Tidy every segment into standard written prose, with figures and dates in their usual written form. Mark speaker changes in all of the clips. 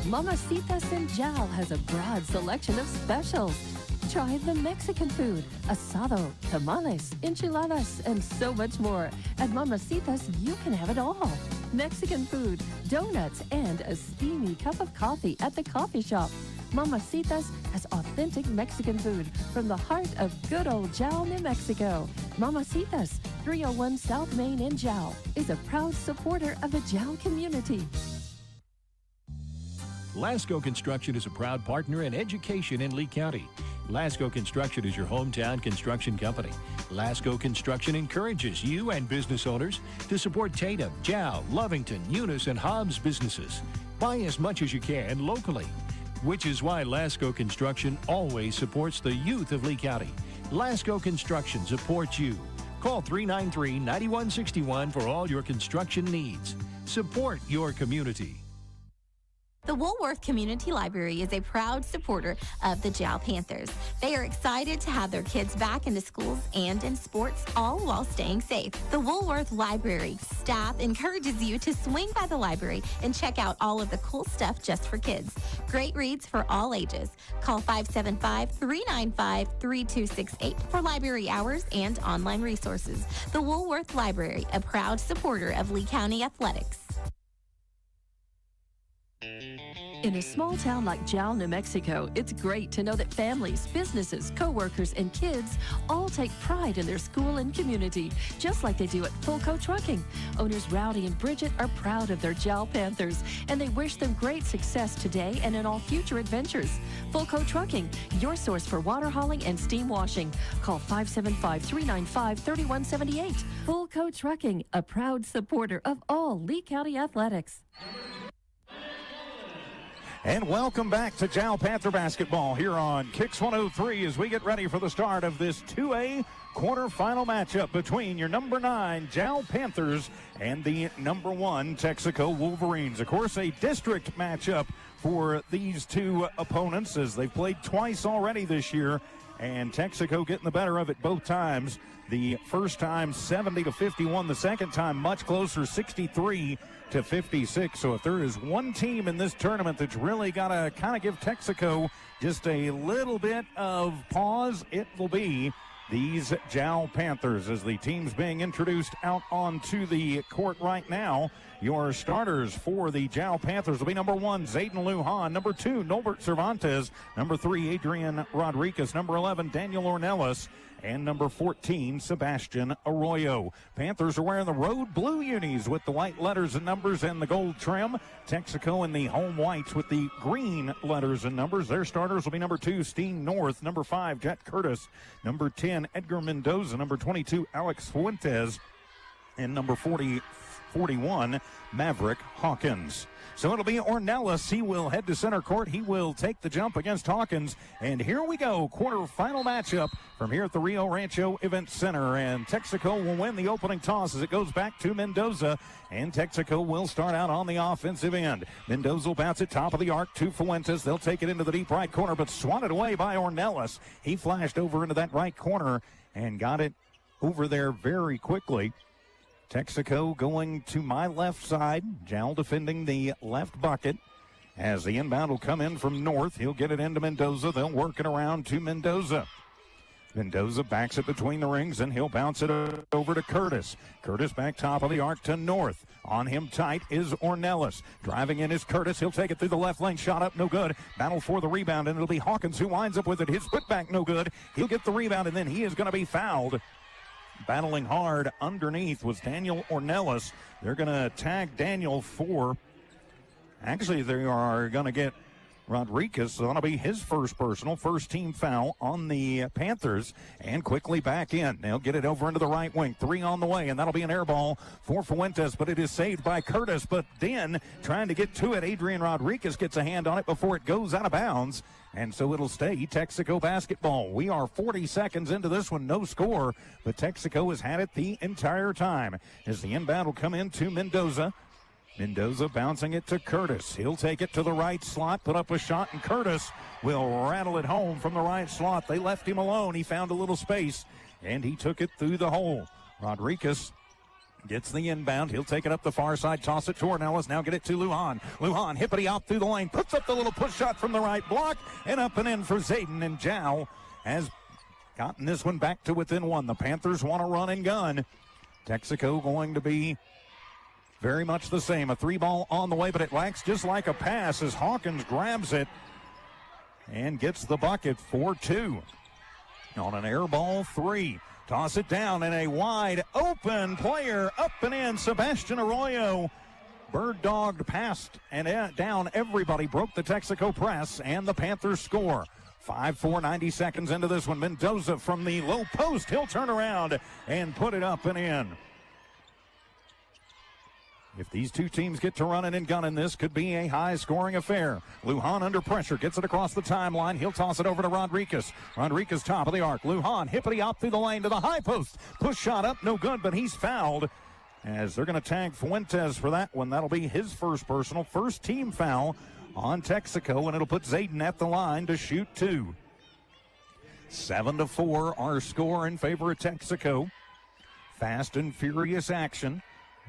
Speaker 1: Mamacitas in Jal has a broad selection of specials. Try the Mexican food, asado, tamales, enchiladas, and so much more. At Mamacitas, you can have it all. Mexican food, donuts, and a steamy cup of coffee at the coffee shop. Mamacitas has authentic Mexican food from the heart of good old Jal, New Mexico. Mamacitas, 301 South Main in Jal, is a proud supporter of the Jal community.
Speaker 2: Lasco Construction is a proud partner in education in Lee County. Lasco Construction is your hometown construction company. Lasco Construction encourages you and business owners to support Tatum, Jal, Lovington, Eunice, and Hobbs businesses. Buy as much as you can locally, which is why Lasco Construction always supports the youth of Lee County. Lasco Construction supports you. Call 393-9161 for all your construction needs. Support your community.
Speaker 3: The Woolworth Community Library is a proud supporter of the Jal Panthers. They are excited to have their kids back into schools and in sports, all while staying safe. The Woolworth Library staff encourages you to swing by the library and check out all of the cool stuff just for kids. Great reads for all ages. Call 575-395-3268 for library hours and online resources. The Woolworth Library, a proud supporter of Lee County Athletics.
Speaker 1: In a small town like Jal, New Mexico, it's great to know that families, businesses, co-workers, and kids all take pride in their school and community, just like they do at Fulco Trucking. Owners Rowdy and Bridget are proud of their Jal Panthers, and they wish them great success today and in all future adventures. Fulco Trucking, your source for water hauling and steam washing. Call 575-395-3178. Fulco Trucking, a proud supporter of all Lee County athletics.
Speaker 4: And welcome back to Jal Panther basketball here on Kicks 103 as we get ready for the start of this 2A quarterfinal matchup between your number 9 Jal Panthers and the number 1 Texico Wolverines. Of course, a district matchup for these two opponents as they've played twice already this year, and Texico getting the better of it both times. The first time 70-51, the second time much closer, 63-56. So if there is one team in this tournament that's really got to kind of give Texico just a little bit of pause, it will be these Jal Panthers as the team's being introduced out onto the court right now. Your starters for the Jal Panthers will be number 1, Zayden Lujan, number 2, Norbert Cervantes, number 3, Adrian Rodriguez, number 11, Daniel Ornelas, and number 14, Sebastian Arroyo. Panthers are wearing the road blue unis with the white letters and numbers and the gold trim. Texico in the home whites with the green letters and numbers. Their starters will be number 2, Steen North, number 5, Jet Curtis, number 10, Edgar Mendoza, number 22, Alex Fuentes, and number 41, Maverick Hawkins. So it'll be Ornelas. He will head to center court. He will take the jump against Hawkins. And here we go, quarterfinal matchup from here at the Rio Rancho Event Center. And Texico will win the opening toss as it goes back to Mendoza. And Texico will start out on the offensive end. Mendoza will bounce it top of the arc to Fuentes. They'll take it into the deep right corner, but swatted away by Ornelas. He flashed over into that right corner and got it over there very quickly. Texico going to my left side. Jal defending the left bucket. As the inbound will come in from north, he'll get it into Mendoza. They'll work it around to Mendoza. Mendoza backs it between the rings, and he'll bounce it over to Curtis. Curtis back top of the arc to north. On him tight is Ornelas. Driving in is Curtis. He'll take it through the left lane. Shot up, no good. Battle for the rebound, and it'll be Hawkins who winds up with it. His putback, no good. He'll get the rebound, and then he is going to be fouled. Battling hard underneath was Daniel Ornelas. They're going to tag Daniel for, actually they are going to get Rodriguez. So that'll be his first team foul on the Panthers, and quickly back in. They'll get it over into the right wing. 3 on the way, and that'll be an air ball for Fuentes, but it is saved by Curtis. But then trying to get to it, Adrian Rodriguez gets a hand on it before it goes out of bounds. And so it'll stay Texico basketball. We are 40 seconds into this one, no score, but Texico has had it the entire time. As the inbound will come into Mendoza. Mendoza bouncing it to Curtis. He'll take it to the right slot, put up a shot, and Curtis will rattle it home from the right slot. They left him alone. He found a little space, and he took it through the hole. Rodriguez Gets the inbound. He'll take it up the far side. Toss it to Ornelas. Now get it to Lujan. Lujan, hippity out through the lane. Puts up the little push shot from the right block. And up and in for Zayden. And Jal has gotten this one back to within one. The Panthers want to run and gun. Texico going to be very much the same. A 3-ball on the way, but it lacks just like a pass as Hawkins grabs it and gets the bucket for 2. On an air ball 3. Toss it down, and a wide open player up and in. Sebastian Arroyo bird dogged past and down everybody, broke the Texico press, and the Panthers score. 5-4, 90 seconds into this one. Mendoza from the low post. He'll turn around and put it up and in. If these two teams get to running and gunning, this could be a high-scoring affair. Lujan under pressure, gets it across the timeline. He'll toss it over to Rodriguez. Rodriguez top of the arc. Lujan hippity out through the lane to the high post. Push shot up, no good, but he's fouled as they're going to tag Fuentes for that one. That'll be his first team foul on Texico, and it'll put Zayden at the line to shoot 2. 7-4, our score in favor of Texico. Fast and furious action.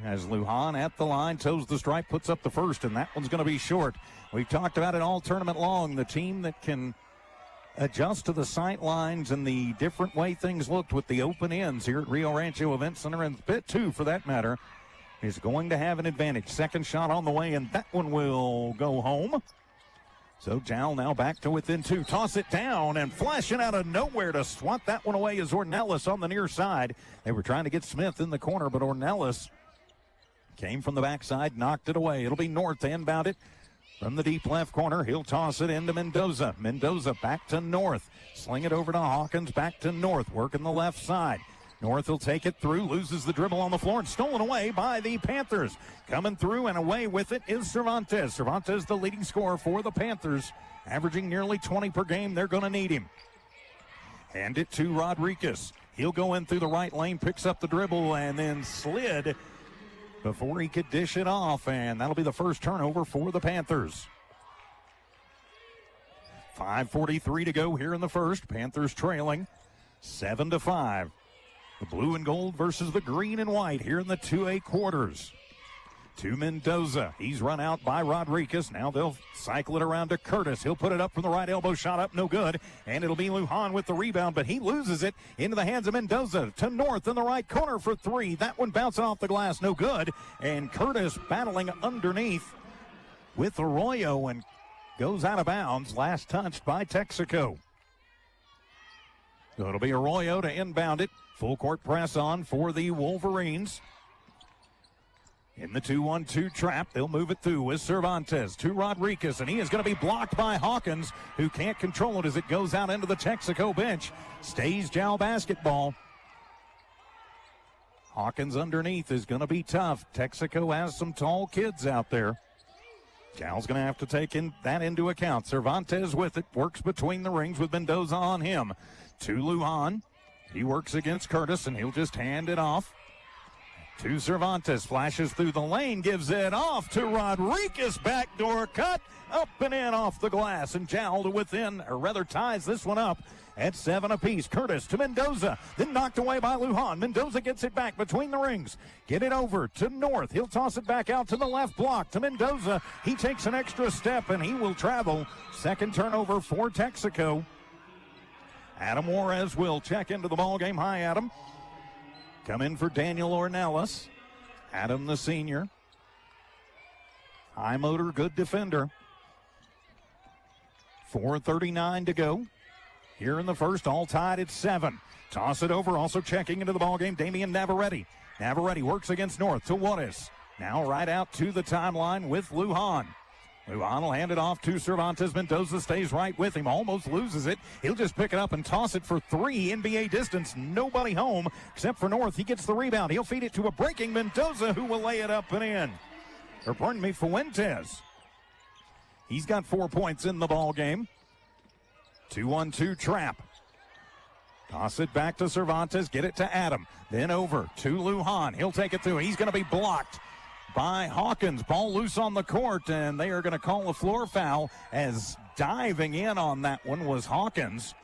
Speaker 4: As Lujan at the line, toes the stripe, puts up the first, and that one's going to be short. We've talked about it all tournament long. The team that can adjust to the sight lines and the different way things looked with the open ends here at Rio Rancho Event Center, and Pit 2 for that matter, is going to have an advantage. Second shot on the way, and that one will go home. So Jal now back to within 2. Toss it down, and flashing out of nowhere to swat that one away is Ornelas on the near side. They were trying to get Smith in the corner, but Ornelas came from the backside, knocked it away. It'll be North to inbound it from the deep left corner. He'll toss it into Mendoza. Mendoza back to North. Sling it over to Hawkins, back to North, working the left side. North will take it through, loses the dribble on the floor, and stolen away by the Panthers. Coming through and away with it is Cervantes. Cervantes, the leading scorer for the Panthers, averaging nearly 20 per game. They're going to need him. Hand it to Rodriguez. He'll go in through the right lane, picks up the dribble, and then slid before he could dish it off, and that'll be the first turnover for the Panthers. 5:43 to go here in the first. Panthers trailing 7-5. The blue and gold versus the green and white here in the 2A quarters. To Mendoza. He's run out by Rodriguez. Now they'll cycle it around to Curtis. He'll put it up from the right elbow, shot up, no good. And it'll be Lujan with the rebound, but he loses it into the hands of Mendoza. To North in the right corner for 3. That one bouncing off the glass, no good. And Curtis battling underneath with Arroyo and goes out of bounds. Last touched by Texico. So it'll be Arroyo to inbound it. Full court press on for the Wolverines. In the 2-1-2 trap, they'll move it through with Cervantes to Rodriguez, and he is going to be blocked by Hawkins, who can't control it as it goes out into the Texico bench. Stays Jal Basketball. Hawkins underneath is going to be tough. Texico has some tall kids out there. Jal's going to have to take that into account. Cervantes with it, works between the rings with Mendoza on him. To Lujan. He works against Curtis, and he'll just hand it off. To Cervantes, flashes through the lane, gives it off to Rodriguez, backdoor cut, up and in off the glass, and Jal to within, or rather ties this one up at 7 apiece. Curtis to Mendoza, then knocked away by Lujan. Mendoza gets it back between the rings, get it over to North. He'll toss it back out to the left block to Mendoza. He takes an extra step, and he will travel. Second turnover for Texico. Adam Juarez will check into the ball game. Hi, Adam. Come in for Daniel Ornelas. Adam, the senior. High motor, good defender. 4:39 to go. Here in the first, all tied at 7. Toss it over, also checking into the ballgame, Damian Navarrete. Navarrete works against North to Juarez. Now right out to the timeline with Lujan. Lujan will hand it off to Cervantes. Mendoza stays right with him, almost loses it. He'll just pick it up and toss it for 3, NBA distance. Nobody home except for North. He gets the rebound. He'll feed it to a breaking Mendoza, who will lay it up and in. Or pardon me, Fuentes. He's got 4 points in the ball game. 2-1-2 trap. Toss it back to Cervantes. Get it to Adam. Then over to Lujan. He'll take it through. He's going to be blocked by Hawkins. Ball loose on the court, and they are going to call a floor foul as diving in on that one was Hawkins.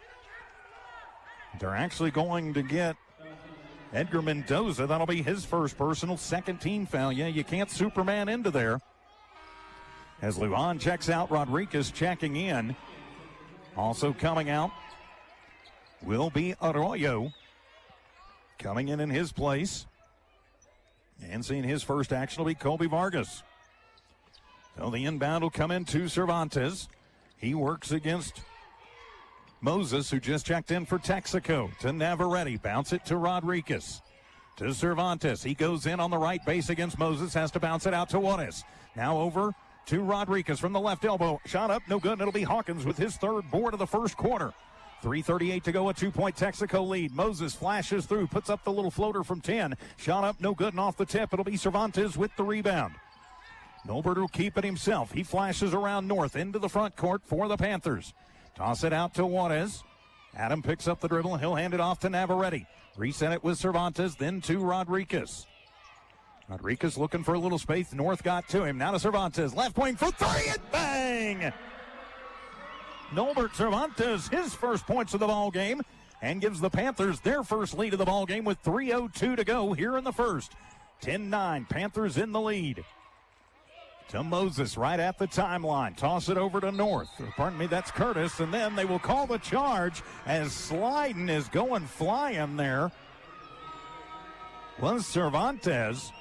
Speaker 4: They're actually going to get Edgar Mendoza. That'll be his first personal, second team foul. Yeah, you can't Superman into there. As Lujan checks out, Rodriguez checking in. Also coming out will be Arroyo. Coming in his place. And seeing his first action will be Colby Vargas. So the inbound will come in to Cervantes. He works against Moses, who just checked in for Texico. To Navarrete. Bounce it to Rodriguez. To Cervantes. He goes in on the right base against Moses. Has to bounce it out to Juarez. Now over to Rodriguez from the left elbow. Shot up, no good. It'll be Hawkins with his third board of the first quarter. 3:38 to go, a 2-point Texico lead. Moses flashes through, puts up the little floater from 10. Shot up, no good, and off the tip. It'll be Cervantes with the rebound. Norbert will keep it himself. He flashes around north into the front court for the Panthers. Toss it out to Juarez. Adam picks up the dribble. He'll hand it off to Navarrete. Reset it with Cervantes, then to Rodriguez. Rodriguez looking for a little space. North got to him. Now to Cervantes. Left wing for three, and bang! Norbert Cervantes, his first points of the ball game, and gives the Panthers their first lead of the ball game with 3:02 to go here in the first. 10-9, Panthers in the lead. To Moses right at the timeline. Toss it over to North. Pardon me, that's Curtis. And then they will call the charge as Slyden is going flying there. Was Cervantes.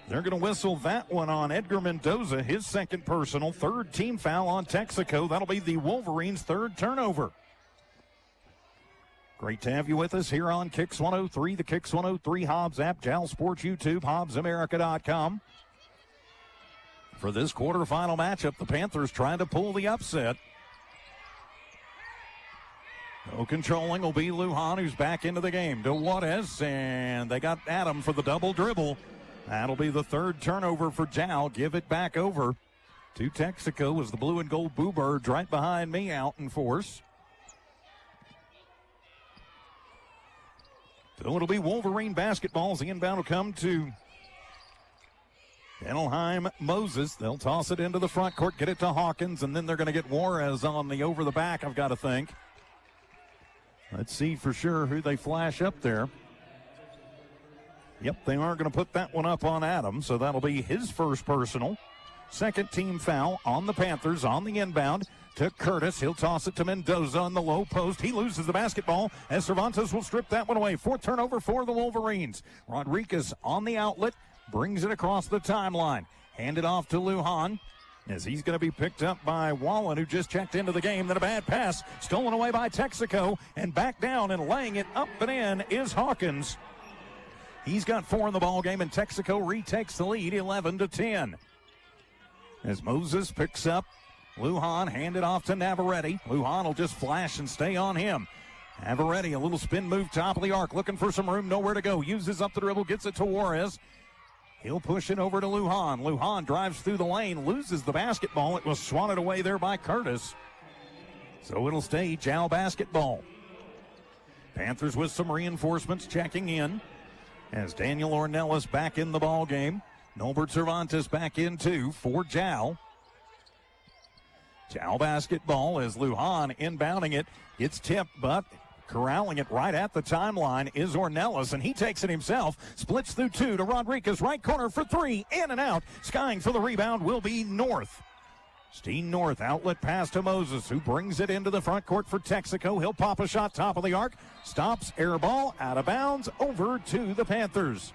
Speaker 4: They're going to whistle that one on Edgar Mendoza, his second personal, third team foul on Texico. That'll be the Wolverines' third turnover. Great to have you with us here on Kicks 103, the Kicks 103 Hobbs app, Jal Sports YouTube, HobbsAmerica.com. For this quarterfinal matchup, the Panthers trying to pull the upset. No controlling will be Lujan, who's back into the game. To Juarez, and they got Adam for the double dribble. That'll be the third turnover for Jal. Give it back over to Texico as the blue and gold Boo-Birds right behind me out in force. So it'll be Wolverine basketball as the inbound will come to Denelheim Moses. They'll toss it into the front court, get it to Hawkins, and then they're going to get Juarez on the over the back, I've got to think. Let's see for sure who they flash up there. Yep, they aren't going to put that one up on Adam, so that'll be his first personal. Second team foul on the Panthers on the inbound to Curtis. He'll toss it to Mendoza on the low post. He loses the basketball as Cervantes will strip that one away. Fourth turnover for the Wolverines. Rodriguez on the outlet, brings it across the timeline. Handed off to Lujan as he's going to be picked up by Wallen, who just checked into the game. Then a bad pass stolen away by Texico, and back down and laying it up and in is Hawkins. He's got 4 in the ball game, and Texico retakes the lead 11-10. As Moses picks up Lujan, handed off to Navarrete. Lujan will just flash and stay on him. Navarrete, a little spin move top of the arc, looking for some room, nowhere to go. Uses up the dribble, gets it to Juarez. He'll push it over to Lujan. Lujan drives through the lane, loses the basketball. It was swatted away there by Curtis. So it'll stay Jal basketball. Panthers with some reinforcements checking in as Daniel Ornelas back in the ball game. Norbert Cervantes back in too for Jal. Jal basketball as Lujan inbounding it. Gets tipped, but corralling it right at the timeline is Ornelas, and he takes it himself. Splits through 2 to Rodriguez, right corner for 3, in and out. Skying for the rebound will be North. Steen North, outlet pass to Moses, who brings it into the front court for Texico. He'll pop a shot top of the arc. Stops, air ball, out of bounds, over to the Panthers.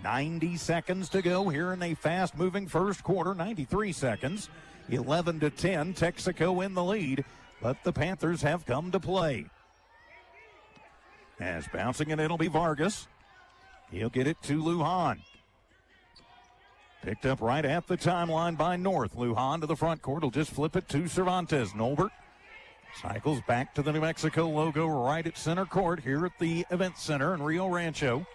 Speaker 4: 90 seconds to go here in a fast-moving first quarter, 93 seconds. 11-10, Texico in the lead, but the Panthers have come to play. As bouncing it, it'll be Vargas. He'll get it to Lujan. Picked up right at the timeline by North. Lujan to the front court. He'll just flip it to Cervantes. Norbert cycles back to the New Mexico logo right at center court here at the Event Center in Rio Rancho.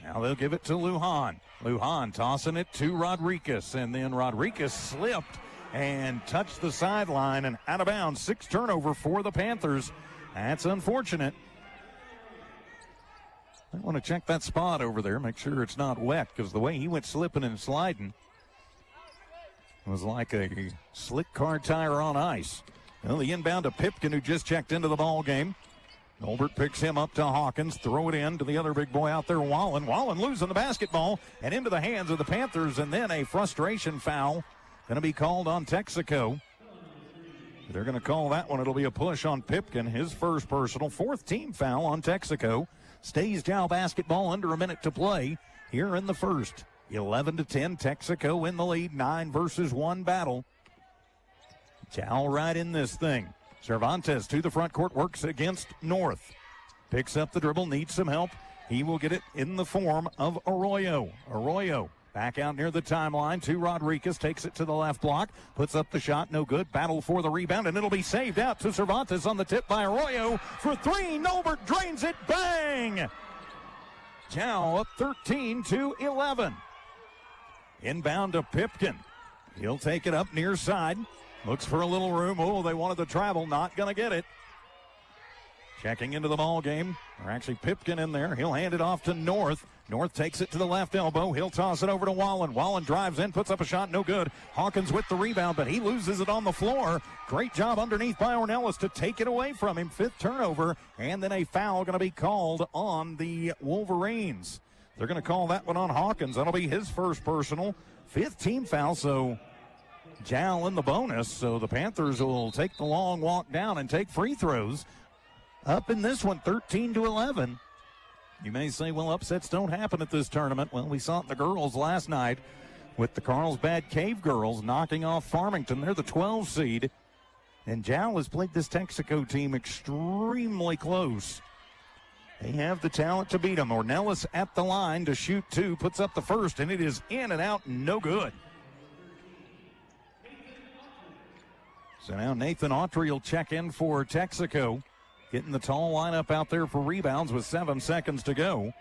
Speaker 4: Now they'll give it to Lujan. Lujan tossing it to Rodriguez, and then Rodriguez slipped and touched the sideline and out of bounds. 6 turnover for the Panthers. That's unfortunate. I want to check that spot over there, make sure it's not wet, because the way he went slipping and sliding was like a slick car tire on ice. Well, the inbound to Pipkin, who just checked into the ball game. Norbert picks him up to Hawkins. Throw it in to the other big boy out there, Wallen. Wallen losing the basketball and into the hands of the Panthers. And then a frustration foul going to be called on Texico. They're going to call that one. It'll be a push on Pipkin, his first personal. Fourth team foul on Texico. Stays Jal basketball under a minute to play here in the first. 11-10, Texico in the lead. 9 versus 1 battle. Jal right in this thing. Cervantes to the front court, works against North. Picks up the dribble, needs some help. He will get it in the form of Arroyo. Arroyo back out near the timeline to Rodriguez, takes it to the left block, puts up the shot, no good. Battle for the rebound, and it'll be saved out to Cervantes on the tip by Arroyo for 3. Norbert drains it, bang! Jal up 13-11. Inbound to Pipkin. He'll take it up near side. Looks for a little room. Oh, they wanted to travel. Not going to get it. Checking into the ball game. Or actually Pipkin in there. He'll hand it off to North. North takes it to the left elbow. He'll toss it over to Wallen. Wallen drives in, puts up a shot. No good. Hawkins with the rebound, but he loses it on the floor. Great job underneath by Ornelas to take it away from him. 5th turnover. And then a foul going to be called on the Wolverines. They're going to call that one on Hawkins. That'll be his first personal. 5th team foul, so Jal in the bonus. So the Panthers will take the long walk down and take free throws. Up in this one, 13-11. You may say, well, upsets don't happen at this tournament. Well, we saw it in the girls last night with the Carlsbad Cave girls knocking off Farmington. They're the 12 seed. And Jal has played this Texico team extremely close. They have the talent to beat them. Ornelas at the line to shoot 2, puts up the first, and it is in and out, no good. So now Nathan Autry will check in for Texico. Getting the tall lineup out there for rebounds with 7 seconds to go.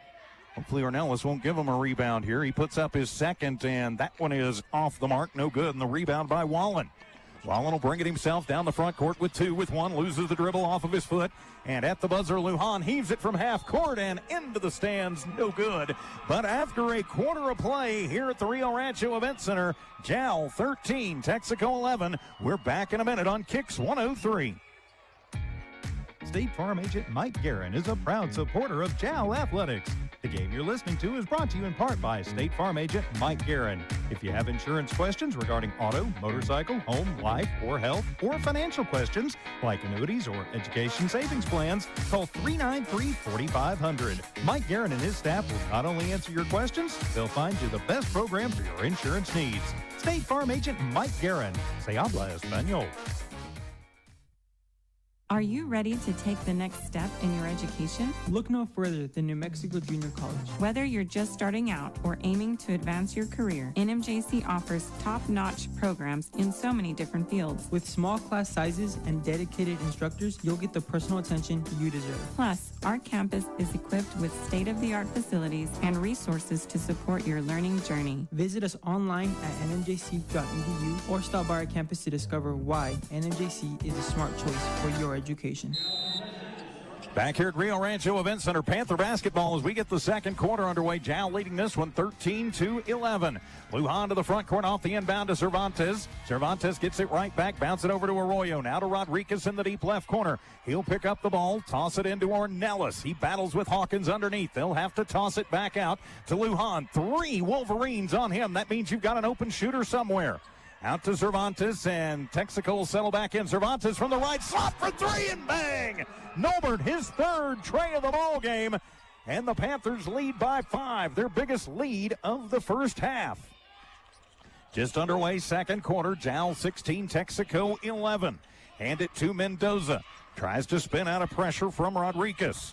Speaker 4: Hopefully Ornelas won't give him a rebound here. He puts up his second, and that one is off the mark. No good, and the rebound by Wallen. Wallen will bring it himself down the front court with 2, with 1. Loses the dribble off of his foot. And at the buzzer, Lujan heaves it from half court and into the stands. No good. But after a quarter of play here at the Rio Rancho Event Center, Jal 13, Texico 11. We're back in a minute on Kicks 103.
Speaker 5: State Farm agent Mike Guerin is a proud supporter of Jal Athletics. The game you're listening to is brought to you in part by State Farm agent Mike Guerin. If you have insurance questions regarding auto, motorcycle, home, life, or health, or financial questions like annuities or education savings plans, call 393-4500. Mike Guerin and his staff will not only answer your questions, they'll find you the best program for your insurance needs. State Farm agent Mike Guerin. Se habla español.
Speaker 6: Are you ready to take the next step in your education?
Speaker 7: Look no further than New Mexico Junior College.
Speaker 6: Whether you're just starting out or aiming to advance your career, NMJC offers top-notch programs in so many different fields.
Speaker 7: With small class sizes and dedicated instructors, you'll get the personal attention you deserve.
Speaker 6: Plus, our campus is equipped with state-of-the-art facilities and resources to support your learning journey.
Speaker 7: Visit us online at nmjc.edu or stop by our campus to discover why NMJC is a smart choice for your education.
Speaker 4: Back here at Rio Rancho Event Center, Panther basketball as we get the second quarter underway. Jal leading this one 13-11. Lujan to the front court off the inbound to Cervantes. Cervantes gets it right back, bounce it over to Arroyo. Now to Rodriguez in the deep left corner. He'll pick up the ball, toss it into Ornelas. He battles with Hawkins underneath. They'll have to toss it back out to Lujan. 3 Wolverines on him. That means you've got an open shooter somewhere. Out to Cervantes, and Texico will settle back in. Cervantes from the right, slot for 3, and bang! Norbert, his 3rd tray of the ball game, and the Panthers lead by 5, their biggest lead of the first half. Just underway, second quarter. Jal 16, Texico 11. Hand it to Mendoza. Tries to spin out of pressure from Rodriguez.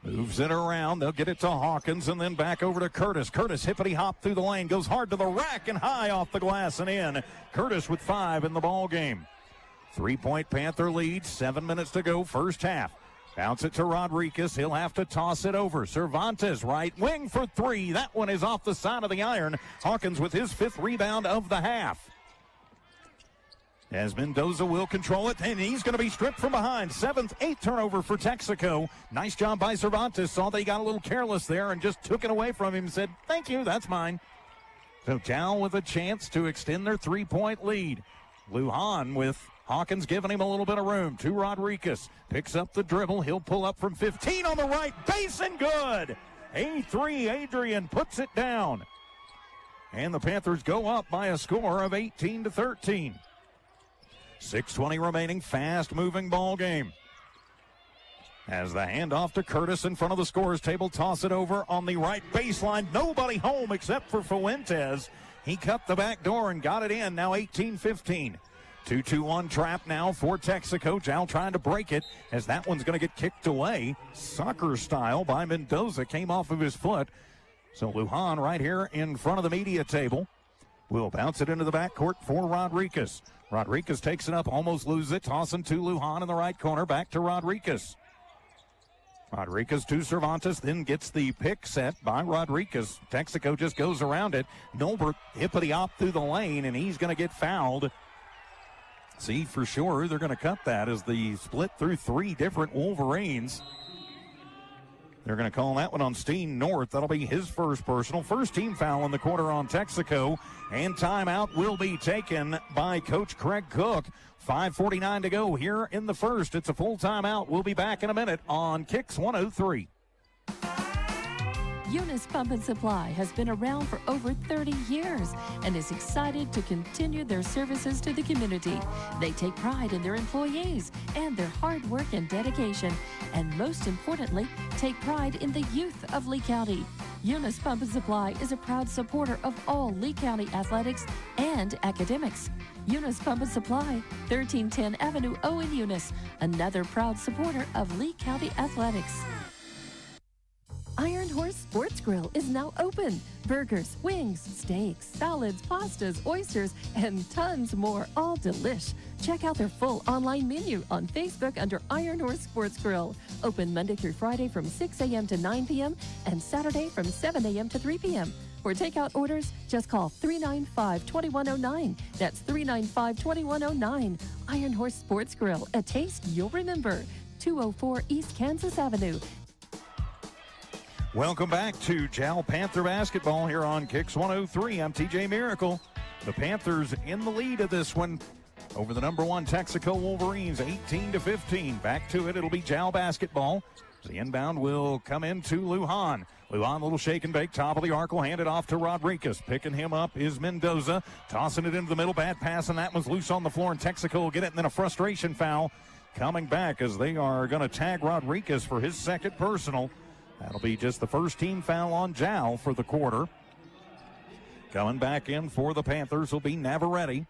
Speaker 4: Moves it around. They'll get it to Hawkins and then back over to Curtis. Curtis hippity hop through the lane. Goes hard to the rack and high off the glass and in. Curtis with 5 in the ball game. 3-point Panther lead. 7 minutes to go first half. Bounce it to Rodriguez. He'll have to toss it over. Cervantes right wing for 3. That one is off the side of the iron. Hawkins with his 5th rebound of the half. As Mendoza will control it, and he's going to be stripped from behind. 7th, 8th turnover for Texico. Nice job by Cervantes. Saw they got a little careless there and just took it away from him and said, thank you, that's mine. So Jal with a chance to extend their 3-point lead. Lujan with Hawkins giving him a little bit of room to Rodriguez. Picks up the dribble. He'll pull up from 15 on the right base and good. A3, Adrian puts it down. And the Panthers go up by a score of 18-13. 6:20 remaining, fast-moving ball game. As the handoff to Curtis in front of the scorer's table, toss it over on the right baseline. Nobody home except for Fuentes. He cut the back door and got it in. Now 18-15. 2-2-1 trap now for Texico. Jal trying to break it as that one's going to get kicked away. Soccer style by Mendoza. Came off of his foot. So Lujan right here in front of the media table will bounce it into the backcourt for Rodriguez. Rodriguez takes it up, almost loses it. Tossing to Lujan in the right corner. Back to Rodriguez. Rodriguez to Cervantes, then gets the pick set by Rodriguez. Texico just goes around it. Nolbert hippity-hop through the lane, and he's going to get fouled. See, for sure, they're going to cut that as the split through three different Wolverines. They're going to call that one on Steen North. That'll be his first personal. First team foul in the quarter on Texico. And timeout will be taken by Coach Craig Cook. 5:49 to go here in the first. It's a full timeout. We'll be back in a minute on Kicks 103.
Speaker 1: Eunice Pump and Supply has been around for over 30 years and is excited to continue their services to the community. They take pride in their employees and their hard work and dedication, and most importantly, take pride in the youth of Lee County. Eunice Pump and Supply is a proud supporter of all Lee County athletics and academics. Eunice Pump and Supply, 1310 Avenue O in Eunice, another proud supporter of Lee County athletics. Iron Horse Sports Grill is now open. Burgers, wings, steaks, salads, pastas, oysters, and tons more, all delish. Check out their full online menu on Facebook under Iron Horse Sports Grill. Open Monday through Friday from 6 a.m. to 9 p.m. and Saturday from 7 a.m. to 3 p.m. For takeout orders, just call 395-2109. That's 395-2109. Iron Horse Sports Grill, a taste you'll remember. 204 East Kansas Avenue.
Speaker 4: Welcome back to Jal Panther Basketball here on Kicks 103. I'm TJ Miracle. The Panthers in the lead of this one over the number one Texico Wolverines, 18-15. Back to it, it'll be Jal Basketball. The inbound will come into Lujan. Lujan, little shake and bake, top of the arc, will hand it off to Rodriguez. Picking him up is Mendoza, tossing it into the middle, bad pass, and that one's loose on the floor, and Texico will get it, and then a frustration foul coming back as they are going to tag Rodriguez for his second personal. That'll be just the first team foul on Jal for the quarter. Coming back in for the Panthers will be Navarrete.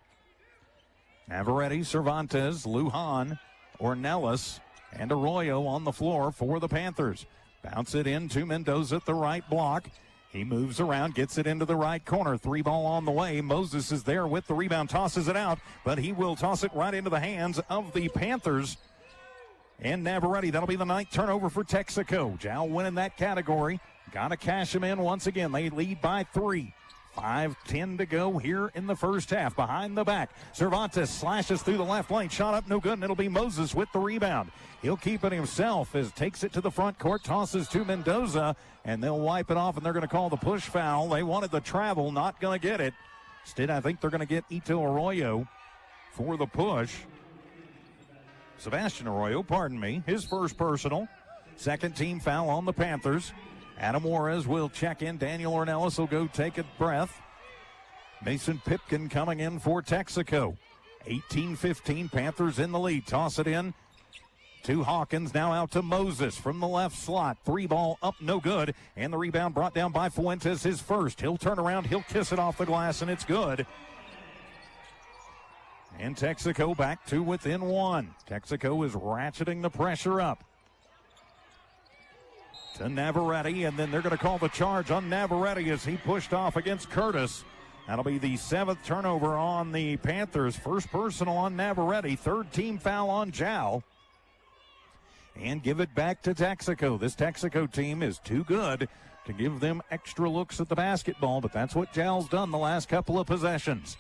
Speaker 4: Navarrete, Cervantes, Lujan, Ornelas, and Arroyo on the floor for the Panthers. Bounce it into Mendoza at the right block. He moves around, gets it into the right corner. Three ball on the way. Moses is there with the rebound, tosses it out, but he will toss it right into the hands of the Panthers. And Navarrete, that'll be the ninth turnover for Texico. Jal winning that category. Got to cash them in once again. They lead by 3. 5:10 to go here in the first half. Behind the back, Cervantes slashes through the left lane. Shot up, no good, and it'll be Moses with the rebound. He'll keep it himself as takes it to the front court, tosses to Mendoza, and they'll wipe it off, and they're going to call the push foul. They wanted the travel, not going to get it. Instead, I think they're going to get Ito Arroyo for the push. Sebastian Arroyo, pardon me, his first personal. Second team foul on the Panthers. Adam Juarez will check in. Daniel Ornelas will go take a breath. Mason Pipkin coming in for Texico. 18-15, Panthers in the lead. Toss it in to Hawkins, now out to Moses from the left slot. Three ball up, no good. And the rebound brought down by Fuentes, his first. He'll turn around, he'll kiss it off the glass, and it's good. And Texico back to within 1. Texico is ratcheting the pressure up to Navarrete, and then they're going to call the charge on Navarrete as he pushed off against Curtis. That'll be the 7th turnover on the Panthers. First personal on Navarrete, third team foul on Jal. And give it back to Texico. This Texico team is too good to give them extra looks at the basketball, but that's what Jal's done the last couple of possessions.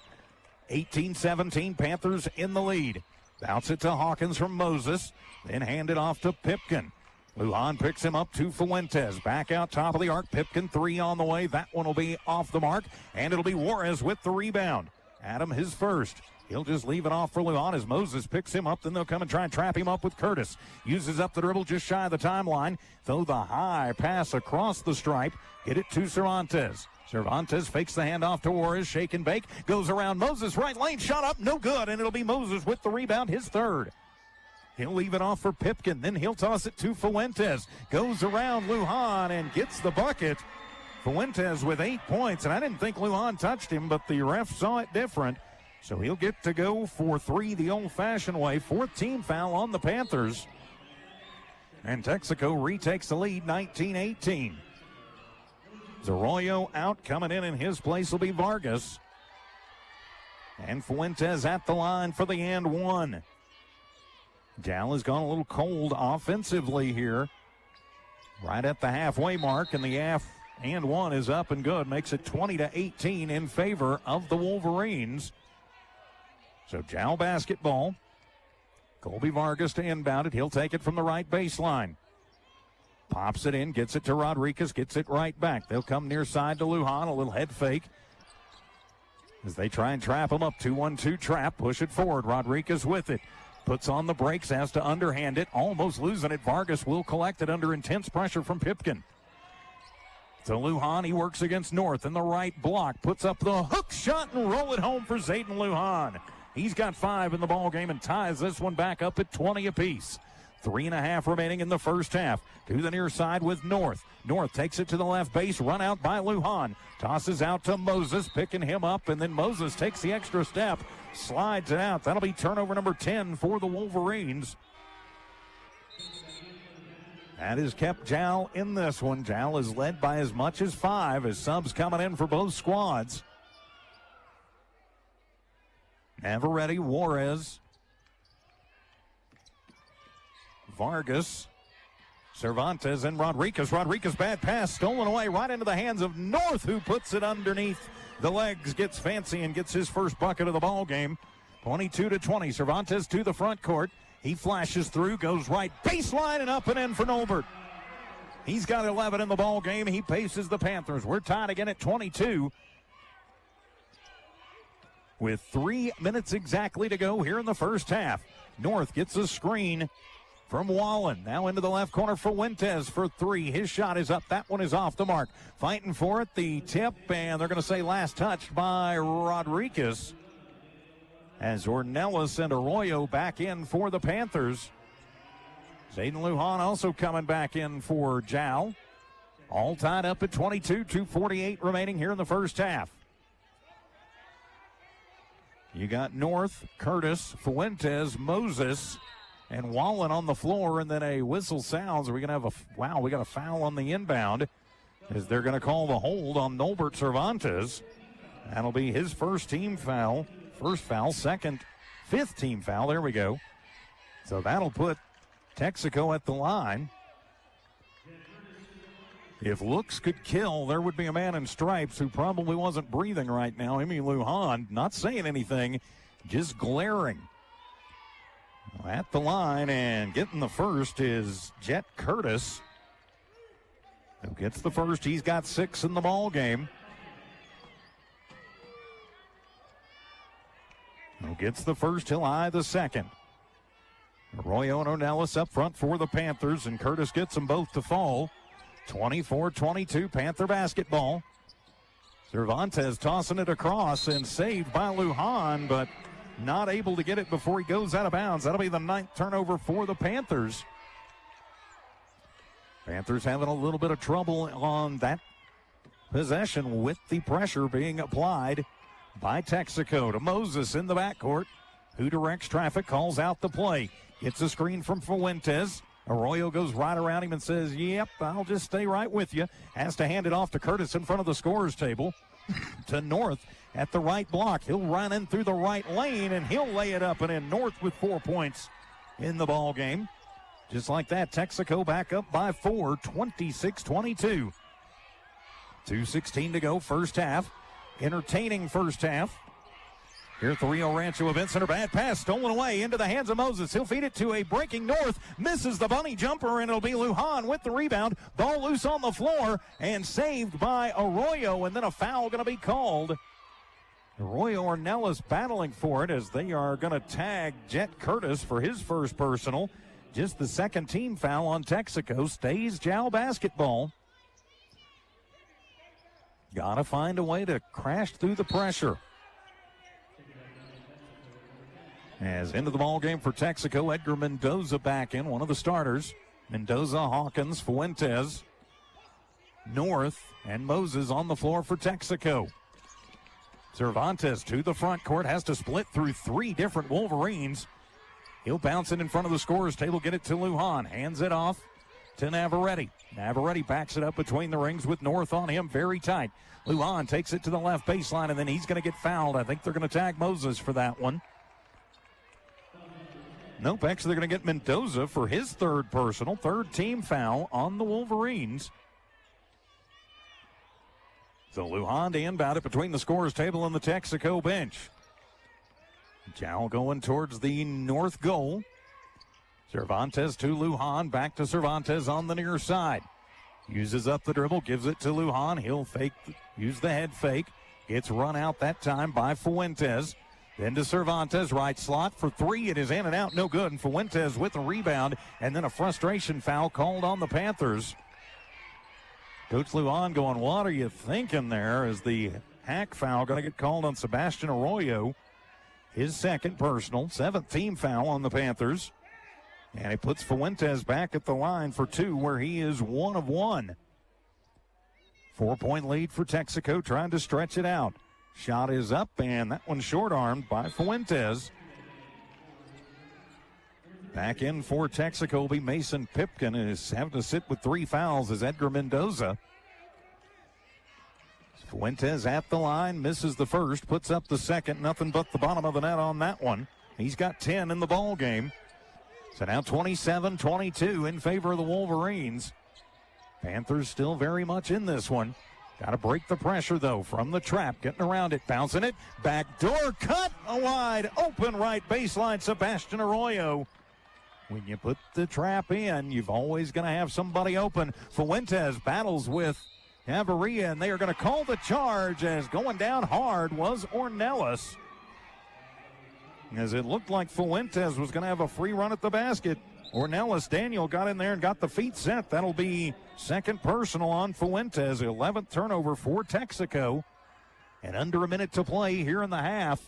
Speaker 4: 18-17, Panthers in the lead. Bounce it to Hawkins from Moses, then hand it off to Pipkin. Lujan picks him up to Fuentes. Back out top of the arc. Pipkin, three on the way. That one will be off the mark, and it'll be Juarez with the rebound. Adam his first. He'll just leave it off for Lujan as Moses picks him up. Then they'll come and try and trap him up with Curtis. Uses up the dribble just shy of the timeline. Throw the high pass across the stripe. Get it to Cervantes. Cervantes fakes the handoff to Juarez. Shake and bake. Goes around Moses. Right lane. Shot up. No good. And it'll be Moses with the rebound. His third. He'll leave it off for Pipkin. Then he'll toss it to Fuentes. Goes around Lujan and gets the bucket. Fuentes with 8 points. And I didn't think Lujan touched him, but the ref saw it different. So he'll get to go for 3 the old-fashioned way. 4th team foul on the Panthers. And Texico retakes the lead, 19-18. Arroyo out. Coming in his place will be Vargas. And Fuentes at the line for the and one. Jal has gone a little cold offensively here. Right at the halfway mark, and the and one is up and good. Makes it 20-18 in favor of the Wolverines. So Jal basketball. Colby Vargas to inbound it. He'll take it from the right baseline. Pops it in, gets it to Rodriguez, gets it right back. They'll come near side to Lujan, a little head fake. As they try and trap him up, 2-1-2 trap, push it forward. Rodriguez with it. Puts on the brakes, has to underhand it, almost losing it. Vargas will collect it under intense pressure from Pipkin. So Lujan, he works against North in the right block. Puts up the hook shot and roll it home for Zayden Lujan. He's got 5 in the ball game and ties this one back up at 20 apiece. 3.5 remaining in the first half. To the near side with North. North takes it to the left base, run out by Lujan. Tosses out to Moses, picking him up, and then Moses takes the extra step, slides it out. That'll be turnover number 10 for the Wolverines. That has kept Jal in this one. Jal is led by as much as 5 as subs coming in for both squads. Navarrete, Juarez, Vargas, Cervantes, and Rodriguez. Rodriguez, bad pass, stolen away right into the hands of North, who puts it underneath the legs, gets fancy, and gets his first bucket of the ball game. 22-20. Cervantes to the front court. He flashes through, goes right baseline and up and in for Nolbert. He's got 11 in the ball game. He paces the Panthers. We're tied again at 22. With 3 minutes exactly to go here in the first half. North gets a screen from Wallen. Now into the left corner for Fuentes for 3. His shot is up. That one is off the mark. Fighting for it. The tip, and they're going to say last touch by Rodriguez. As Ornelas and Arroyo back in for the Panthers. Zayden Lujan also coming back in for Jal. All tied up at 22, 2:48 remaining here in the first half. You got North, Curtis, Fuentes, Moses, and Wallen on the floor, and then a whistle sounds. We're going to have we got a foul on the inbound as they're going to call the hold on Nolbert Cervantes. That'll be his first team foul. First foul, second, 5th team foul. There we go. So that'll put Texico at the line. If looks could kill, there would be a man in stripes who probably wasn't breathing right now. Emi Lujan, not saying anything, just glaring. At the line and getting the first is Jet Curtis, who gets the first. He's got 6 in the ball game. Who gets the first, he'll eye the second. Arroyo and Ornelas up front for the Panthers, and Curtis gets them both to fall. 24-22, Panther basketball. Cervantes tossing it across and saved by Lujan, but not able to get it before he goes out of bounds. That'll be the 9th turnover for the Panthers. Panthers having a little bit of trouble on that possession with the pressure being applied by Texico. To Moses in the backcourt, who directs traffic, calls out the play. Gets a screen from Fuentes. Arroyo goes right around him and says, yep, I'll just stay right with you. Has to hand it off to Curtis in front of the scorer's table. To North at the right block. He'll run in through the right lane, and he'll lay it up and in. North with 4 points in the ball game. Just like that, Texico back up by 4, 26-22. 2:16 to go, first half. Entertaining first half. Here at the Rio Rancho Event Center. Bad pass stolen away into the hands of Moses. He'll feed it to a breaking North. Misses the bunny jumper, and it'll be Lujan with the rebound. Ball loose on the floor and saved by Arroyo. And then a foul going to be called Roy Ornelas battling for it as they are going to tag Jet Curtis for his first personal. Just the second team foul on Texico. Stays Jal Basketball. Got to find a way to crash through the pressure. As into the ball game for Texico, Edgar Mendoza back in, one of the starters. Mendoza, Hawkins, Fuentes, North, and Moses on the floor for Texico. Cervantes to the front court, has to split through three different Wolverines. He'll bounce it in front of the scorer's table, get it to Lujan, hands it off to Navarrete. Navarrete backs it up between the rings with North on him, very tight. Lujan takes it to the left baseline, and then he's going to get fouled. I think they're going to tag Moses for that one. Nope, actually they're going to get Mendoza for his third personal, third team foul on the Wolverines. So Lujan to inbound it between the scorer's table and the Texico bench. Jal going towards the north goal. Cervantes to Lujan, back to Cervantes on the near side. Uses up the dribble, gives it to Lujan. He'll fake, use the head fake. It's run out that time by Fuentes. Then to Cervantes, right slot for three. It is in and out, no good. And Fuentes with a rebound, and then a frustration foul called on the Panthers. Coach Lujan going, what are you thinking there? Is the hack foul going to get called on Sebastian Arroyo? His second personal, seventh team foul on the Panthers. And it puts Fuentes back at the line for two, where he is 1 of 1. 4-point lead for Texico, trying to stretch it out. Shot is up, and that one's short-armed by Fuentes. Back in for Texico will be Mason Pipkin, and is having to sit with 3 fouls as Edgar Mendoza. Fuentes at the line, misses the first, puts up the second. Nothing but the bottom of the net on that one. He's got 10 in the ball game. So now 27-22 in favor of the Wolverines. Panthers still very much in this one. Got to break the pressure, though, from the trap. Getting around it, bouncing it. Back door cut, a wide open right baseline, Sebastian Arroyo. When you put the trap in, you've always going to have somebody open. Fuentes battles with Navarrete, and they are going to call the charge, as going down hard was Ornelas. As it looked like Fuentes was going to have a free run at the basket. Ornelas, Daniel got in there and got the feet set. That'll be second personal on Fuentes. 11th turnover for Texico. And under a minute to play here in the half.